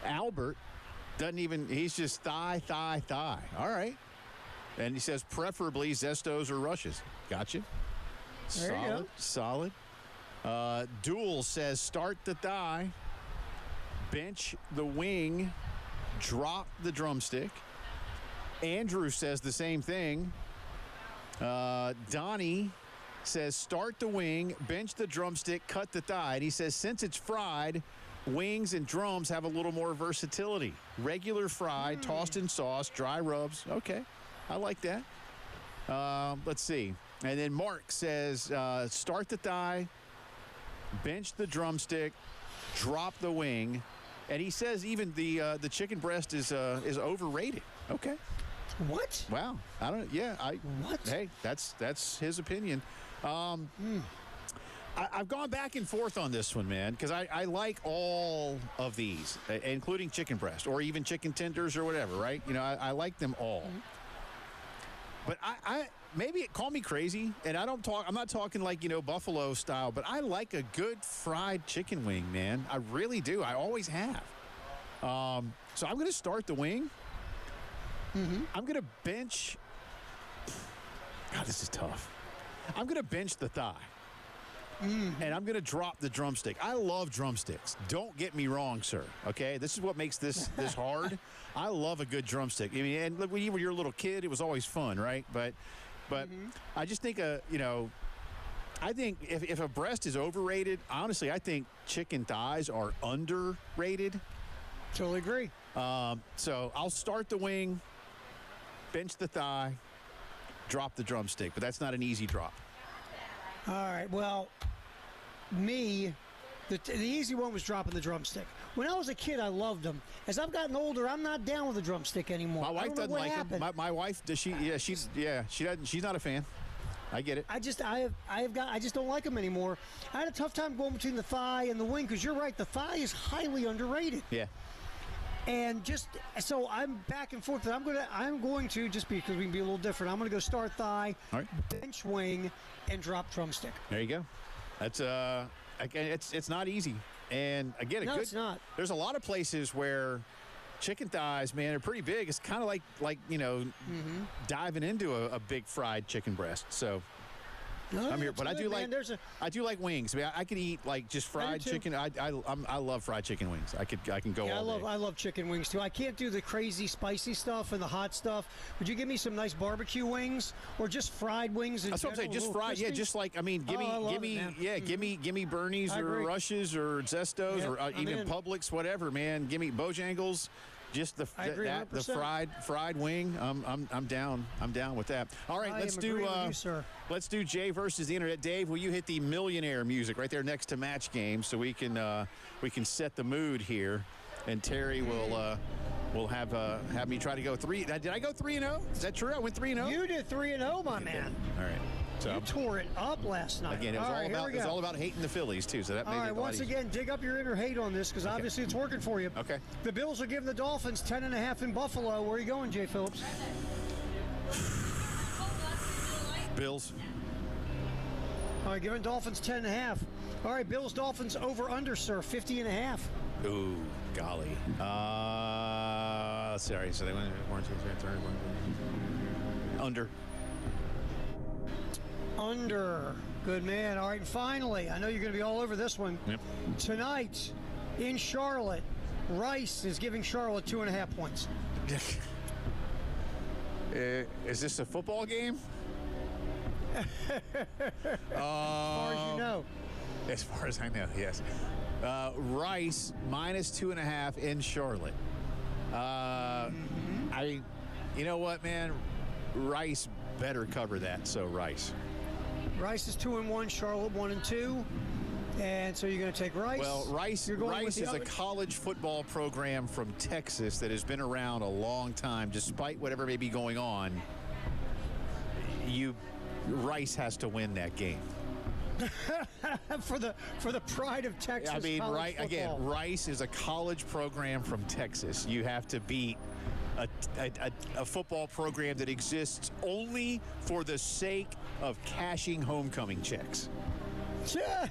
Albert doesn't even, he's just thigh, thigh, thigh. All right. And he says preferably zestos or rushes. Gotcha. Solid. Duel says start the thigh, bench the wing, drop the drumstick. Andrew says the same thing. Donnie says start the wing, bench the drumstick, cut the thigh. And he says since it's fried, wings and drums have a little more versatility. Regular fried, tossed in sauce, dry rubs. Okay, I like that. Let's see. And then Mark says start the thigh, bench the drumstick, drop the wing. And he says even the chicken breast is overrated. Okay. What? Wow. I don't. Yeah. What? Hey, that's his opinion. I've gone back and forth on this one, man, because I like all of these, including chicken breast or even chicken tenders or whatever, right? You know, I like them all. But I maybe call me crazy, and I'm not talking like, you know, buffalo style, but I like a good fried chicken wing, man. I really do. I always have. So I'm going to start the wing. I'm going to bench. God, this is tough. I'm going to bench the thigh. And I'm going to drop the drumstick. I love drumsticks. Don't get me wrong, sir. Okay? This is what makes this hard. I love a good drumstick. I mean, and when you were a little kid, it was always fun, right? But I just think, I think if a breast is overrated, honestly, I think chicken thighs are underrated. Totally agree. So I'll start the wing, bench the thigh, drop the drumstick. But that's not an easy drop. All right, well, the easy one was dropping the drumstick. When I was a kid, I loved them. As I've gotten older, I'm not down with the drumstick anymore. My wife doesn't like them. My wife, does she? Yeah, she doesn't. She's not a fan. I get it. I just don't like them anymore. I had a tough time going between the thigh and the wing because you're right, the thigh is highly underrated. Yeah. And just so I'm back and forth. I'm going to just because we can be a little different. I'm going to go start thigh, bench wing, and drop drumstick. There you go. That's it's not easy. And again, it's not. There's a lot of places where chicken thighs, man, are pretty big. It's kind of like you know, diving into a big fried chicken breast. So. No, I'm here, but good, I do like wings. I mean, I could eat like just fried chicken. I love fried chicken wings. I can go all day. I love chicken wings too. I can't do the crazy spicy stuff and the hot stuff. Would you give me some nice barbecue wings or just fried wings? That's what I'm saying. Just fried. Yeah, just like give me Bernie's or Rushes or Zestos or even Publix, whatever, man. Give me Bojangles. Just the fried wing. I'm down. I'm down with that. All right, let's do Jay versus the internet. Dave, will you hit the millionaire music right there next to Match Game so we can set the mood here, and Terry will have me try to go 3. Did I go 3-0? Is that true? I went 3-0. You did 3-0, my man. All right. So you tore it up last night. Again, it was all about hating the Phillies too. So that made it a lot once easier. again, dig up your inner hate on this because obviously it's working for you. Okay. The Bills are giving the Dolphins 10.5 in Buffalo. Where are you going, Jay Phillips? Bills. All right, giving Dolphins 10.5. All right, Bills Dolphins over under, sir, 50.5. Ooh, golly. Sorry. So they went 1, 2, 3, 1. Under. Under. Good man. All right, and finally, I know you're going to be all over this one. Yep. Tonight in Charlotte, Rice is giving Charlotte 2.5 points. Is this a football game? As far as you know. As far as I know, yes. Rice -2.5 in Charlotte. You know what, man? Rice better cover that. So Rice. Rice is 2-1. Charlotte 1-2. And so you're going to take Rice? Well, Rice is a college football program from Texas that has been around a long time, despite whatever may be going on. Rice has to win that game. for the pride of Texas. I mean, football. Rice is a college program from Texas. You have to beat a football program that exists only for the sake of cashing homecoming checks. Yeah.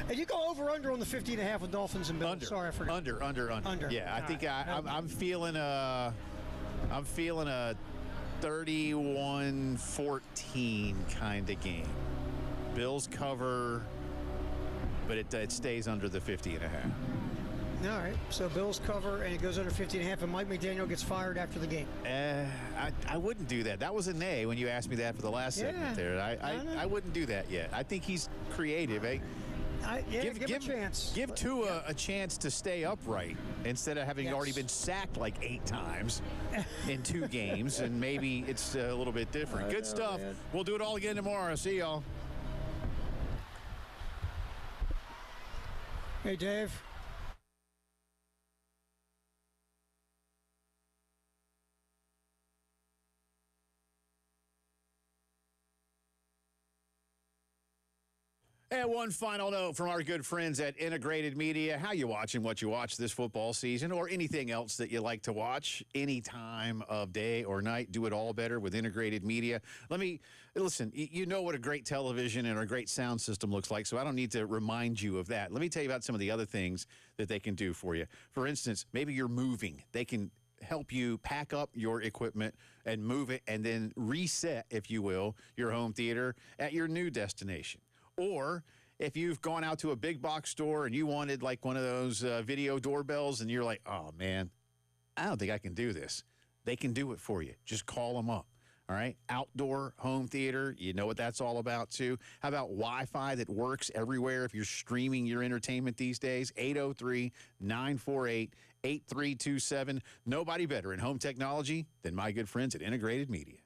And you go over/under on the 50.5 with Dolphins and Bills. Under. Sorry, I forgot. Under. Yeah, I think I'm feeling a 31-14 kind of game. Bills cover, but it stays under the 50.5. All right, so Bills cover and it goes under 50.5, and Mike McDaniel gets fired after the game. I wouldn't do that. That was a nay when you asked me that for the last segment there. I wouldn't do that yet. I think he's creative. Give him a chance. Give Tua a chance to stay upright instead of having already been sacked like 8 times in 2 games, and maybe it's a little bit different. Good stuff. Man. We'll do it all again tomorrow. See y'all. Hey, Dave. And one final note from our good friends at Integrated Media. How you watching what you watch this football season, or anything else that you like to watch any time of day or night? Do it all better with Integrated Media. Listen, you know what a great television and a great sound system looks like, so I don't need to remind you of that. Let me tell you about some of the other things that they can do for you. For instance, maybe you're moving. They can help you pack up your equipment and move it, and then reset, if you will, your home theater at your new destination. Or if you've gone out to a big box store and you wanted like one of those video doorbells and you're like, oh, man, I don't think I can do this. They can do it for you. Just call them up. All right. Outdoor home theater. You know what that's all about, too. How about Wi-Fi that works everywhere if you're streaming your entertainment these days? 803-948-8327. Nobody better in home technology than my good friends at Integrated Media.